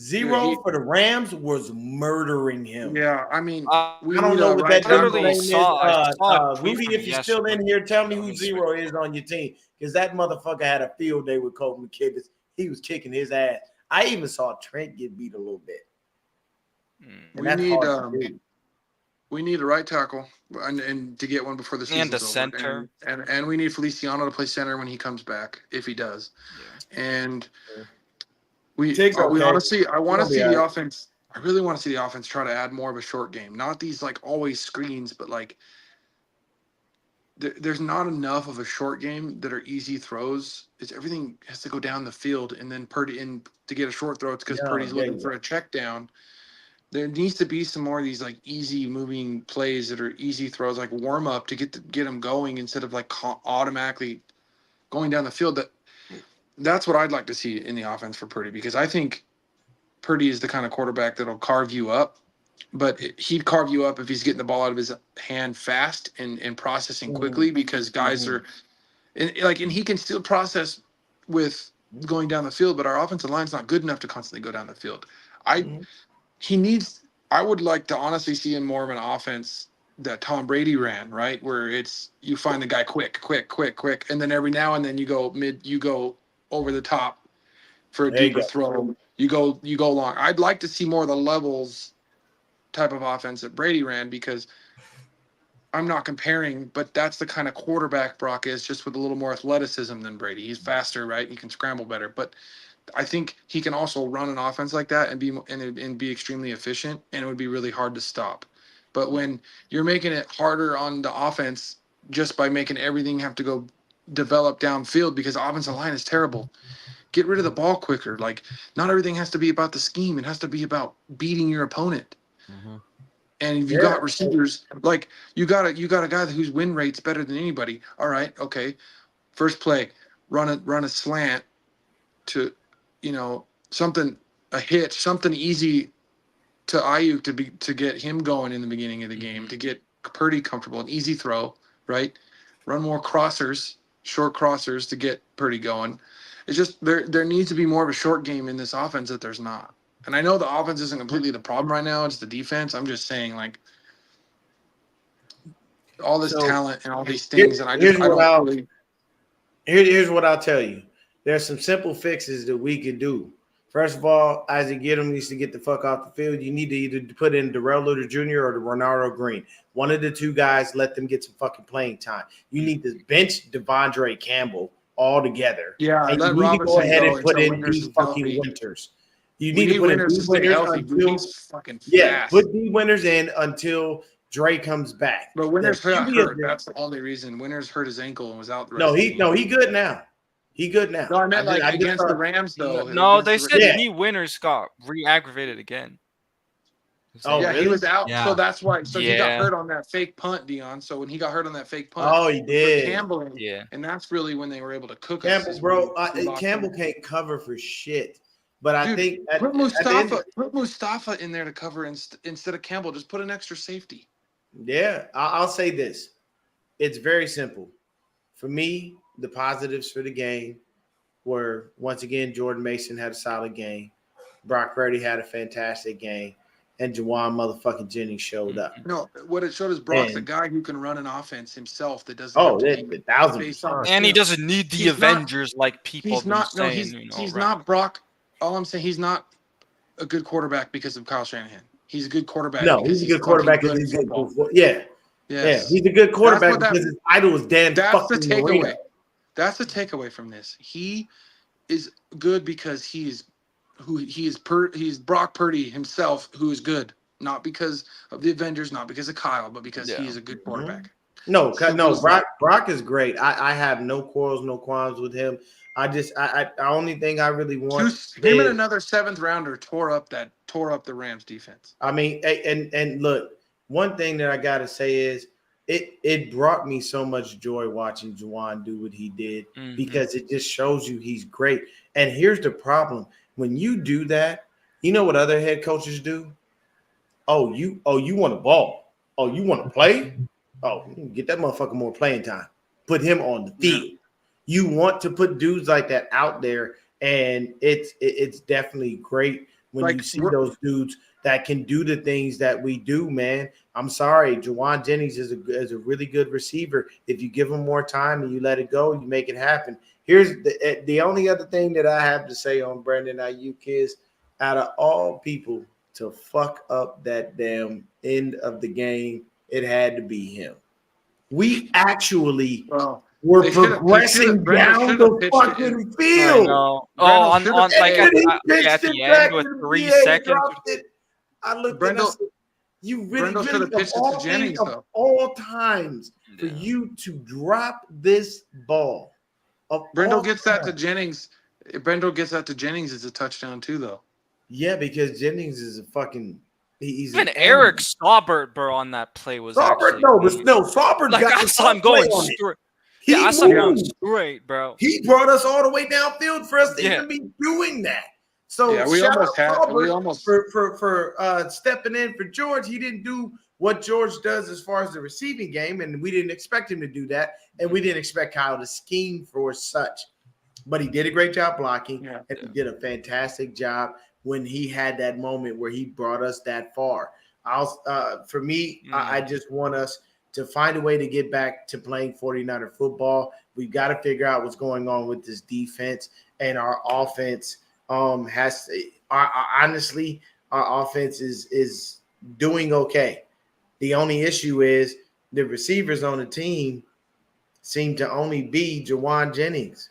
Speaker 3: Zero
Speaker 5: Dude,
Speaker 3: for the Rams was murdering him.
Speaker 5: Yeah, I mean, we
Speaker 3: I don't
Speaker 5: need
Speaker 3: know
Speaker 5: a
Speaker 3: what
Speaker 5: right
Speaker 3: that dude's
Speaker 5: tackle.
Speaker 3: name is.
Speaker 1: I saw a tweet
Speaker 3: Rudy,
Speaker 1: from
Speaker 3: if you're still in
Speaker 1: yesterday.
Speaker 3: here, tell me
Speaker 1: On
Speaker 3: who
Speaker 1: his
Speaker 3: Zero is on your team. Because that motherfucker had a field day with Colton McKivitz. He was kicking his ass. I even saw Trent get beat a little bit.
Speaker 1: Mm.
Speaker 3: And
Speaker 5: We
Speaker 3: that's
Speaker 5: need
Speaker 3: hard to do.
Speaker 5: we need a right tackle and to get one before the season
Speaker 1: And a center.
Speaker 5: and we need Feliciano to play center when he comes back if he does. And we
Speaker 3: Tig's okay.
Speaker 5: honestly, I want to
Speaker 3: He'll be
Speaker 5: see
Speaker 3: all
Speaker 5: the
Speaker 3: right.
Speaker 5: offense. I really want to see the offense try to add more of a short game, not these like always screens, but like there's not enough of a short game that are easy throws. It's everything has to go down the field, and then Purdy in to get a short throw. It's because
Speaker 3: Yeah,
Speaker 5: Purdy's
Speaker 3: there
Speaker 5: looking
Speaker 3: you
Speaker 5: for a check down. There needs to be some more of these like easy moving plays that are easy throws, like warm up to get them going instead of like automatically going down the field. That's what I'd like to see in the offense for Purdy, because I think Purdy is the kind of quarterback that'll carve you up, but he'd carve you up if he's getting the ball out of his hand fast and processing quickly, because guys are and he can still process with going down the field, but our offensive line's not good enough to constantly go down the field. I would like to honestly see him more of an offense that Tom Brady ran, right? Where it's you find the guy quick, and then every now and then you go over the top for a
Speaker 3: There you
Speaker 5: deeper
Speaker 3: go.
Speaker 5: throw. You go long. I'd like to see more of the levels type of offense that Brady ran, because I'm not comparing, but that's the kind of quarterback Brock is, just with a little more athleticism than Brady. He's faster, right? He can scramble better, but I think he can also run an offense like that and be extremely efficient, and it would be really hard to stop. But when you're making it harder on the offense just by making everything have to go develop downfield because the offensive line is terrible, get rid of the ball quicker. Like, not everything has to be about the scheme. It has to be about beating your opponent.
Speaker 2: Mhm.
Speaker 5: And if you got receivers, like you got a guy whose win rate's better than anybody. All right, okay. First play, run a slant to, a hitch, something easy to Ayuk to get him going in the beginning of the game, to get Purdy comfortable, an easy throw, right? Run more short crossers to get Purdy going. It's just there needs to be more of a short game in this offense that there's not. And I know the offense isn't completely the problem right now. It's the defense. I'm just saying, like, all this talent and all these things. And
Speaker 3: Here's what I'll tell you. There's some simple fixes that we can do. First of all, Isaac Giddum needs to get the fuck off the field. You need to either put in Darrell Luter Jr. or the Ronaldo Green. One of the two guys, let them get some fucking playing time. You need to bench Devondre Campbell altogether.
Speaker 5: Yeah,
Speaker 3: and
Speaker 5: let
Speaker 3: you need to go
Speaker 5: Robinson
Speaker 3: ahead
Speaker 5: go
Speaker 3: and put
Speaker 5: until
Speaker 3: in
Speaker 5: Winters
Speaker 3: these
Speaker 5: is
Speaker 3: fucking
Speaker 5: healthy.
Speaker 3: Winters. You
Speaker 5: We
Speaker 3: need to put in
Speaker 5: Winters to
Speaker 3: these
Speaker 5: stay
Speaker 3: Winters
Speaker 5: healthy.
Speaker 3: until
Speaker 5: He's fucking fast.
Speaker 3: put these Winters in until Dre comes back.
Speaker 5: But Winters
Speaker 3: The
Speaker 5: got
Speaker 3: beauty of
Speaker 5: hurt.
Speaker 3: this-
Speaker 5: That's the only reason. Winters hurt his ankle and was out the rest
Speaker 3: No,
Speaker 5: of the game.
Speaker 3: he good now. He good now.
Speaker 5: No, I meant
Speaker 3: I just
Speaker 5: against the
Speaker 3: thought-
Speaker 5: Rams, though.
Speaker 1: No,
Speaker 5: Against
Speaker 1: they
Speaker 5: the
Speaker 1: said
Speaker 3: Yeah.
Speaker 1: knee Winters got re-aggravated again.
Speaker 3: Oh,
Speaker 5: yeah,
Speaker 3: really?
Speaker 5: he was out.
Speaker 2: Yeah.
Speaker 5: So that's why. So he got
Speaker 1: Yeah.
Speaker 5: hurt on that fake punt, Dion. So when he got hurt on that fake punt,
Speaker 3: Oh, he
Speaker 5: put
Speaker 3: did.
Speaker 5: Campbell in,
Speaker 1: Yeah.
Speaker 5: and that's really when they were able to cook us.
Speaker 3: Campbell,
Speaker 5: is
Speaker 3: bro,
Speaker 5: when we lost
Speaker 3: Campbell
Speaker 5: him.
Speaker 3: can't cover for shit. But I
Speaker 5: Dude,
Speaker 3: think
Speaker 5: put
Speaker 3: at the end,
Speaker 5: put Mustafa in there to cover instead of Campbell. Just put an extra safety.
Speaker 3: yeah, I'll say this. It's very simple. For me, the positives for the game were, once again, Jordan Mason had a solid game. Brock Purdy had a fantastic game. And Jawan motherfucking Jennings showed up.
Speaker 5: No, what it showed is Brock's a
Speaker 3: And-
Speaker 5: guy who can run an offense himself that doesn't.
Speaker 3: Oh,
Speaker 5: have to
Speaker 3: that's
Speaker 5: be
Speaker 3: 1,000%.
Speaker 5: based on
Speaker 1: And he
Speaker 5: skill.
Speaker 1: doesn't need the
Speaker 5: He's not-
Speaker 1: Avengers like people
Speaker 5: He's
Speaker 1: have been
Speaker 5: not. No,
Speaker 1: saying.
Speaker 5: he's
Speaker 1: right?
Speaker 5: not Brock. All I'm saying, he's not a good quarterback because of Kyle Shanahan. He's a good quarterback.
Speaker 3: No,
Speaker 5: because
Speaker 3: he's a good quarterback
Speaker 5: fucking
Speaker 3: because
Speaker 5: good
Speaker 3: he's
Speaker 5: at
Speaker 3: good.
Speaker 5: football.
Speaker 3: Yeah,
Speaker 5: Yes.
Speaker 3: he's a good quarterback
Speaker 5: what that-
Speaker 3: because his idol is Dan
Speaker 5: That's the
Speaker 3: fucking
Speaker 5: takeaway.
Speaker 3: Marino.
Speaker 5: That's the takeaway from this. He is good because he's Brock Purdy himself, who is good, not because of the Avengers, not because of Kyle, but because
Speaker 1: Yeah.
Speaker 5: he is a good quarterback.
Speaker 3: No,
Speaker 5: Simple as
Speaker 3: Brock is great. I have no quarrels, no qualms with him. I only thing I really want
Speaker 5: Him and
Speaker 3: is-
Speaker 5: another seventh rounder tore up the Rams defense.
Speaker 3: I mean, and look, one thing that I gotta say is it brought me so much joy watching Juwan do what he did
Speaker 1: Mhm.
Speaker 3: because it just shows you he's great. And here's the problem: when you do that, you know what other head coaches do? Oh, you want to ball? Oh, you want to play? Oh, get that motherfucker more playing time. Put him on the field. You want to put dudes like that out there, and it's definitely great when
Speaker 5: Like,
Speaker 3: you see those dudes that can do the things that we do, man. I'm sorry, Jawan Jennings is a really good receiver. If you give him more time and you let it go, you make it happen. Here's the only other thing that I have to say on Brandon Ayuk is, out of all people to fuck up that damn end of the game, it had to be him. We actually
Speaker 5: Well,
Speaker 3: were
Speaker 5: they should've-
Speaker 3: progressing
Speaker 5: Brandon
Speaker 3: down
Speaker 5: should've
Speaker 3: the
Speaker 5: pitched it
Speaker 3: fucking
Speaker 5: in.
Speaker 1: I
Speaker 3: field.
Speaker 1: know. Oh,
Speaker 5: Brandon
Speaker 1: on
Speaker 5: should've-
Speaker 1: like
Speaker 3: And then he
Speaker 1: at
Speaker 3: pitched
Speaker 1: the
Speaker 3: it back
Speaker 1: end with
Speaker 3: to the
Speaker 1: 3
Speaker 3: VA,
Speaker 1: seconds.
Speaker 3: dropped it. I looked
Speaker 5: Brendel-
Speaker 3: and I said, you really,
Speaker 5: Brendel should've
Speaker 3: really,
Speaker 5: pitched
Speaker 3: of
Speaker 5: it to
Speaker 3: all
Speaker 5: Jennings,
Speaker 3: things, of
Speaker 5: though.
Speaker 3: all times, for
Speaker 1: Yeah.
Speaker 3: you to drop this ball.
Speaker 5: Brendel gets that to Jennings. Brendel gets that to Jennings is a touchdown too, though.
Speaker 3: Yeah, because Jennings is a fucking. He's
Speaker 1: Even
Speaker 3: an
Speaker 1: Eric
Speaker 3: animal.
Speaker 1: Saubert, bro, on that play was
Speaker 3: Saubert,
Speaker 1: actually
Speaker 3: Saubert
Speaker 1: like
Speaker 3: got
Speaker 1: I
Speaker 3: the
Speaker 1: saw him
Speaker 3: first play
Speaker 1: going
Speaker 3: on it.
Speaker 1: straight.
Speaker 3: He
Speaker 1: Yeah, I saw him going
Speaker 3: moved.
Speaker 1: straight, bro.
Speaker 3: He brought us all the way downfield for us to
Speaker 1: Yeah.
Speaker 3: even be doing that. So
Speaker 5: Yeah, we
Speaker 3: shout
Speaker 5: almost
Speaker 3: out
Speaker 5: had. We
Speaker 3: Saubert
Speaker 5: almost.
Speaker 3: for stepping in for George. He didn't do what George does as far as the receiving game, and we didn't expect him to do that, and we didn't expect Kyle to scheme for such. But he did a great job blocking,
Speaker 5: Yeah.
Speaker 3: and he did a fantastic job when he had that moment where he brought us that far. For me, I just want us to find a way to get back to playing 49er football. We've got to figure out what's going on with this defense, and our offense honestly, our offense is doing okay. The only issue is the receivers on the team seem to only be Jawan Jennings.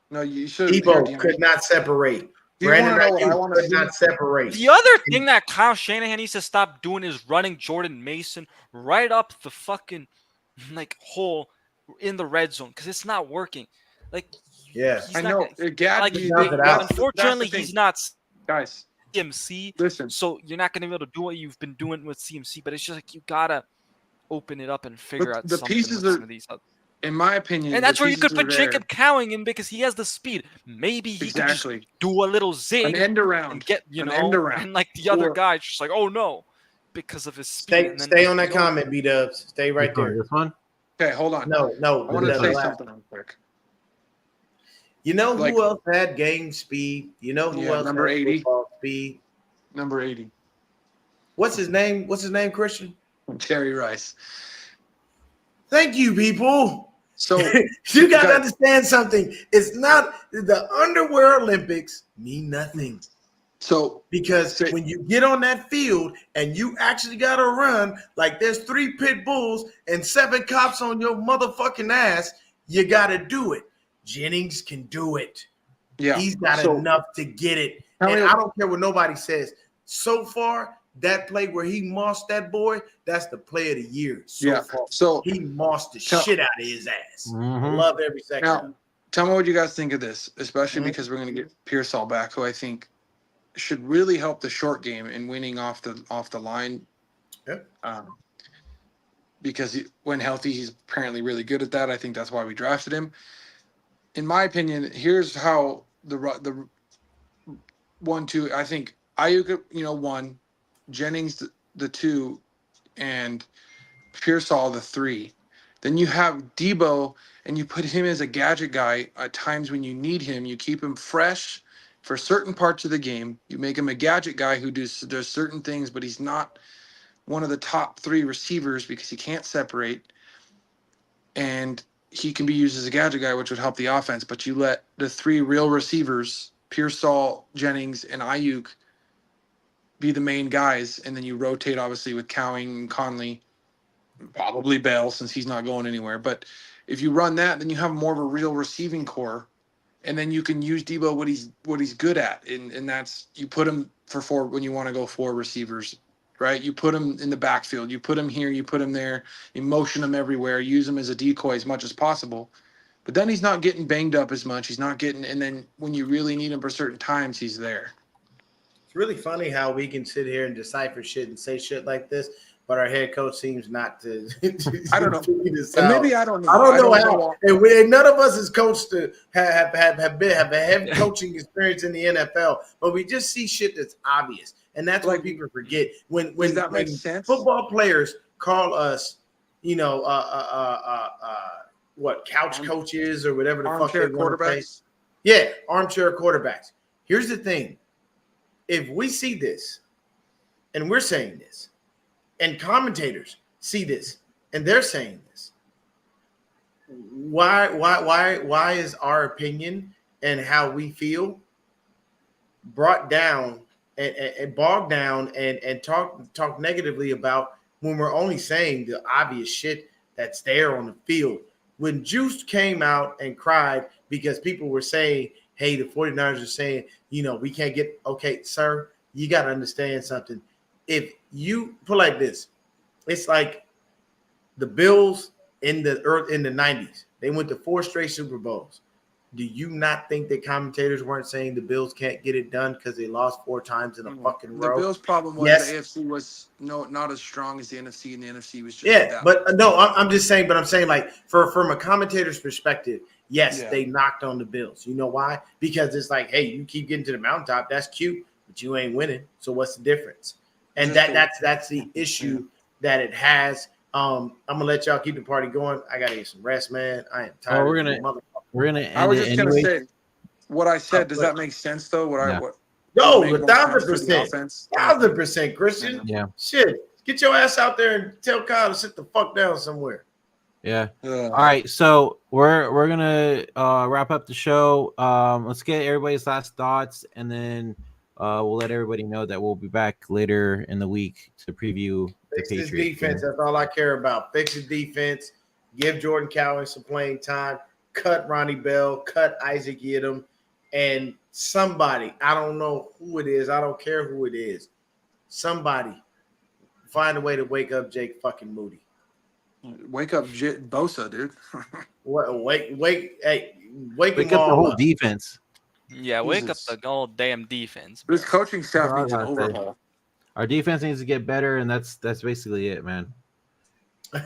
Speaker 5: No, you should.
Speaker 3: Debo could not separate.
Speaker 5: Do you want
Speaker 3: Brandon
Speaker 5: to know what I
Speaker 3: Ayuk
Speaker 5: want to
Speaker 3: could
Speaker 5: see?
Speaker 3: not separate.
Speaker 1: The other thing that Kyle Shanahan needs to stop doing is running Jordan Mason right up the fucking hole in the red zone because it's not working. Like,
Speaker 3: Yeah.
Speaker 1: he's
Speaker 5: I
Speaker 1: not
Speaker 5: know.
Speaker 1: gonna-
Speaker 5: Gad,
Speaker 1: like,
Speaker 3: He does it out.
Speaker 1: unfortunately,
Speaker 5: That's the
Speaker 1: he's
Speaker 5: thing.
Speaker 1: not
Speaker 5: Guys,
Speaker 1: CMC,
Speaker 5: listen.
Speaker 1: so you're not gonna be able to do what you've been doing with CMC. But it's just like you gotta open it up and figure
Speaker 5: But
Speaker 1: out
Speaker 5: the
Speaker 1: something
Speaker 5: pieces
Speaker 1: with
Speaker 5: are-
Speaker 1: some of these other.
Speaker 5: In my opinion,
Speaker 1: And that's
Speaker 5: the
Speaker 1: where you could
Speaker 5: pieces
Speaker 1: put
Speaker 5: are there.
Speaker 1: Jacob Cowing in because he has the speed. Maybe he could just
Speaker 5: Exactly.
Speaker 1: do a little zig
Speaker 5: An end
Speaker 1: and
Speaker 5: around.
Speaker 1: get
Speaker 5: An end around.
Speaker 1: and like the other
Speaker 5: Or-
Speaker 1: guy's just like, oh no, because of his speed.
Speaker 3: Stay,
Speaker 1: and then
Speaker 3: stay on that
Speaker 1: you know,
Speaker 3: comment, B-Dubs. Stay right
Speaker 2: This one,
Speaker 3: there.
Speaker 2: This one.
Speaker 5: Okay, hold on.
Speaker 3: No,
Speaker 5: I want to
Speaker 3: the
Speaker 5: say
Speaker 3: last-
Speaker 5: something real quick.
Speaker 3: You know
Speaker 5: Like-
Speaker 3: who else had game speed? You know who
Speaker 5: Yeah,
Speaker 3: else
Speaker 5: number
Speaker 3: had
Speaker 5: 80.
Speaker 3: football speed?
Speaker 5: Number 80,
Speaker 3: What's his name? What's his name, Christian?
Speaker 5: Terry Rice.
Speaker 3: Thank you, people.
Speaker 5: So
Speaker 3: You got to
Speaker 5: Okay.
Speaker 3: understand something. It's not the underwear Olympics mean nothing.
Speaker 5: So
Speaker 3: Because
Speaker 5: Say-
Speaker 3: when you get on that field and you actually got to run like there's 3 pit bulls and 7 cops on your motherfucking ass, you got to do it. Jennings can do it.
Speaker 5: yeah,
Speaker 3: He's got
Speaker 5: so
Speaker 3: enough to get it.
Speaker 5: How
Speaker 3: And
Speaker 5: many-
Speaker 3: I don't care what nobody says. So far, that play where he mossed that boy, that's the play of the year. So
Speaker 5: Yeah.
Speaker 3: far.
Speaker 5: So
Speaker 3: He mossed the
Speaker 5: Tell-
Speaker 3: shit out of his ass. I
Speaker 2: Mhm.
Speaker 3: love every second. of
Speaker 5: now,
Speaker 3: it.
Speaker 5: tell me what you guys think of this, especially
Speaker 3: Mhm.
Speaker 5: because we're going to get Pearsall back, who I think should really help the short game in winning off the line.
Speaker 3: Yep.
Speaker 5: Because when healthy, he's apparently really good at that. I think that's why we drafted him. In my opinion, here's how the 1-2. I think Ayuk, 1, Jennings the 2, and Pearsall the 3. Then you have Debo, and you put him as a gadget guy at times when you need him. You keep him fresh for certain parts of the game. You make him a gadget guy who does certain things, but he's not one of the top 3 receivers because he can't separate. And he can be used as a gadget guy, which would help the offense. But you let the 3 real receivers, Pearsall, Jennings, and Ayuk, be the main guys, and then you rotate obviously with Cowing, Conley, probably Bell since he's not going anywhere. But if you run that, then you have more of a real receiving core, and then you can use Debo what he's good at, and that's you put him for 4 when you want to go 4 receivers, right? You put him in the backfield, you put him here, you put him there, you motion him everywhere, use him as a decoy as much as possible. But then he's not getting banged up as much. He's not getting, and then when you really need him for certain times, he's there.
Speaker 3: It's really funny how we can sit here and decipher shit and say shit like this, but our head coach seems not to.
Speaker 5: I don't know.
Speaker 3: figure this
Speaker 5: And
Speaker 3: out.
Speaker 5: maybe I don't know.
Speaker 3: I don't know how.
Speaker 5: why.
Speaker 3: And none of us is coached to have a heavy coaching experience in the NFL, but we just see shit that's obvious, and that's what
Speaker 5: Like,
Speaker 3: people forget. When
Speaker 5: Does that make
Speaker 3: when
Speaker 5: sense?
Speaker 3: football players call us, what couch
Speaker 5: Arm-
Speaker 3: coaches or whatever the fuck
Speaker 5: Armchair
Speaker 3: they want to say.
Speaker 5: quarterbacks.
Speaker 3: Yeah, armchair quarterbacks. Here's the thing. If we see this and we're saying this, and commentators see this and they're saying this, why is our opinion and how we feel brought down and bogged down and talk negatively about when we're only saying the obvious shit that's there on the field? When Juice came out and cried because people were saying, hey, the 49ers are saying, we can't get, okay, sir, you got to understand something. If you put like this, it's like the Bills in the 90s. They went to 4 straight Super Bowls. Do you not think that commentators weren't saying the Bills can't get it done because they lost 4 times in a fucking
Speaker 8: The
Speaker 3: row?
Speaker 8: Bills' problem was
Speaker 3: Yes.
Speaker 8: the AFC was not as strong as the NFC, and the NFC was just
Speaker 3: Yeah,
Speaker 8: that.
Speaker 3: but no, I'm just saying. But I'm saying, like, from a commentator's perspective, yes,
Speaker 8: Yeah.
Speaker 3: they knocked on the Bills. You know why? Because it's like, hey, you keep getting to the mountaintop. That's cute, but you ain't winning. So what's the difference? And that's the issue that it has. I'm gonna let y'all keep the party going. I gotta get some rest, man. I am tired.
Speaker 2: we're
Speaker 3: of
Speaker 2: gonna-
Speaker 3: this motherfucker.
Speaker 2: We're gonna end
Speaker 8: I was
Speaker 2: it
Speaker 8: just gonna
Speaker 2: anyway.
Speaker 8: say what I said. Does that make sense though?
Speaker 2: Yeah.
Speaker 3: Yo,
Speaker 8: make more sense for the
Speaker 3: 1,000%,
Speaker 8: offense?
Speaker 3: 1,000%, Christian.
Speaker 2: Yeah.
Speaker 3: Shit, get your ass out there and tell Kyle to sit the fuck down somewhere.
Speaker 2: Yeah.
Speaker 8: Yeah.
Speaker 2: All right, so we're gonna wrap up the show. Let's get everybody's last thoughts, and then we'll let everybody know that we'll be back later in the week to preview
Speaker 3: Fix
Speaker 2: the
Speaker 3: this
Speaker 2: Patriots.
Speaker 3: defense. That's all I care about. Fix the defense. Give Jordan Cowan some playing time. Cut Ronnie Bell. Cut Isaac Yiadom. And somebody, I don't know who it is. I don't care who it is. Somebody find a way to wake up Jake fucking Moody.
Speaker 8: Wake up, Bosa, dude.
Speaker 3: Wake
Speaker 2: Wake
Speaker 3: them
Speaker 2: up the
Speaker 3: all
Speaker 2: whole
Speaker 3: up.
Speaker 2: defense.
Speaker 1: Yeah, wake up
Speaker 8: Jesus.
Speaker 1: the gold damn defense.
Speaker 8: This coaching staff
Speaker 2: Well, I
Speaker 8: needs an
Speaker 2: gotta say.
Speaker 8: overhaul.
Speaker 2: Our defense needs to get better, and that's basically it, man.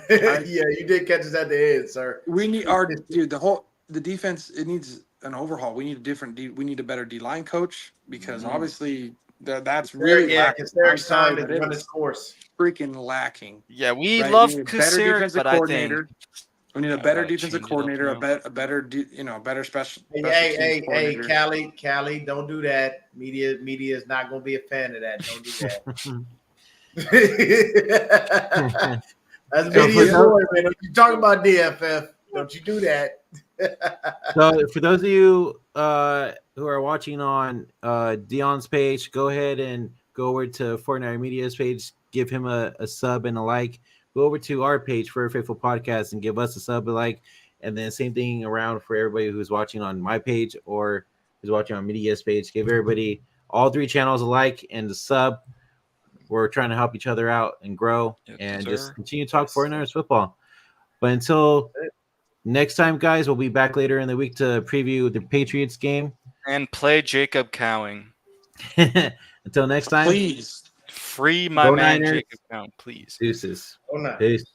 Speaker 3: Yeah, you did catch us at the end, sir.
Speaker 8: We need the defense. It needs an overhaul. We need a different. We need a better D line coach because obviously that's really lacking.
Speaker 3: It's their
Speaker 8: I'm sorry,
Speaker 3: time
Speaker 8: but
Speaker 3: to run
Speaker 8: it's
Speaker 3: its course.
Speaker 8: freaking lacking.
Speaker 1: Yeah, we
Speaker 8: Right?
Speaker 1: love
Speaker 8: We need a better
Speaker 1: Kusirik,
Speaker 8: defensive
Speaker 1: but I think
Speaker 8: coordinator. We need a
Speaker 1: I
Speaker 8: better
Speaker 1: gotta
Speaker 8: defensive
Speaker 1: change it up
Speaker 8: coordinator,
Speaker 1: now.
Speaker 8: a better special.
Speaker 3: Hey,
Speaker 8: special
Speaker 3: hey,
Speaker 8: teams
Speaker 3: hey,
Speaker 8: coordinator.
Speaker 3: Callie, don't do that. Media is not going to be a fan of that. Don't do that. That's
Speaker 2: So
Speaker 3: media's
Speaker 2: for those-
Speaker 3: boy, man. Don't you talk about DFF. Don't you do that.
Speaker 2: So for those of you who are watching on Dion's page, go ahead and go over to Fortnite Media's page, give him a sub and a like. Go over to our page for Faithful Podcast and give us a sub, a like, and then same thing around for everybody who's watching on my page or who's watching on Media's page. Give everybody all 3 channels a like and a sub. We're trying to help each other out and grow and
Speaker 1: sir.
Speaker 2: just continue to talk 49ers football. But until next time, guys, we'll be back later in the week to preview the Patriots game.
Speaker 1: and play Jacob Cowing.
Speaker 2: Until next time,
Speaker 8: Please.
Speaker 1: Free my
Speaker 2: Go
Speaker 1: man
Speaker 2: Niners.
Speaker 1: Jacob Cowing, please.
Speaker 2: deuces.
Speaker 3: Oh, no.
Speaker 2: Peace.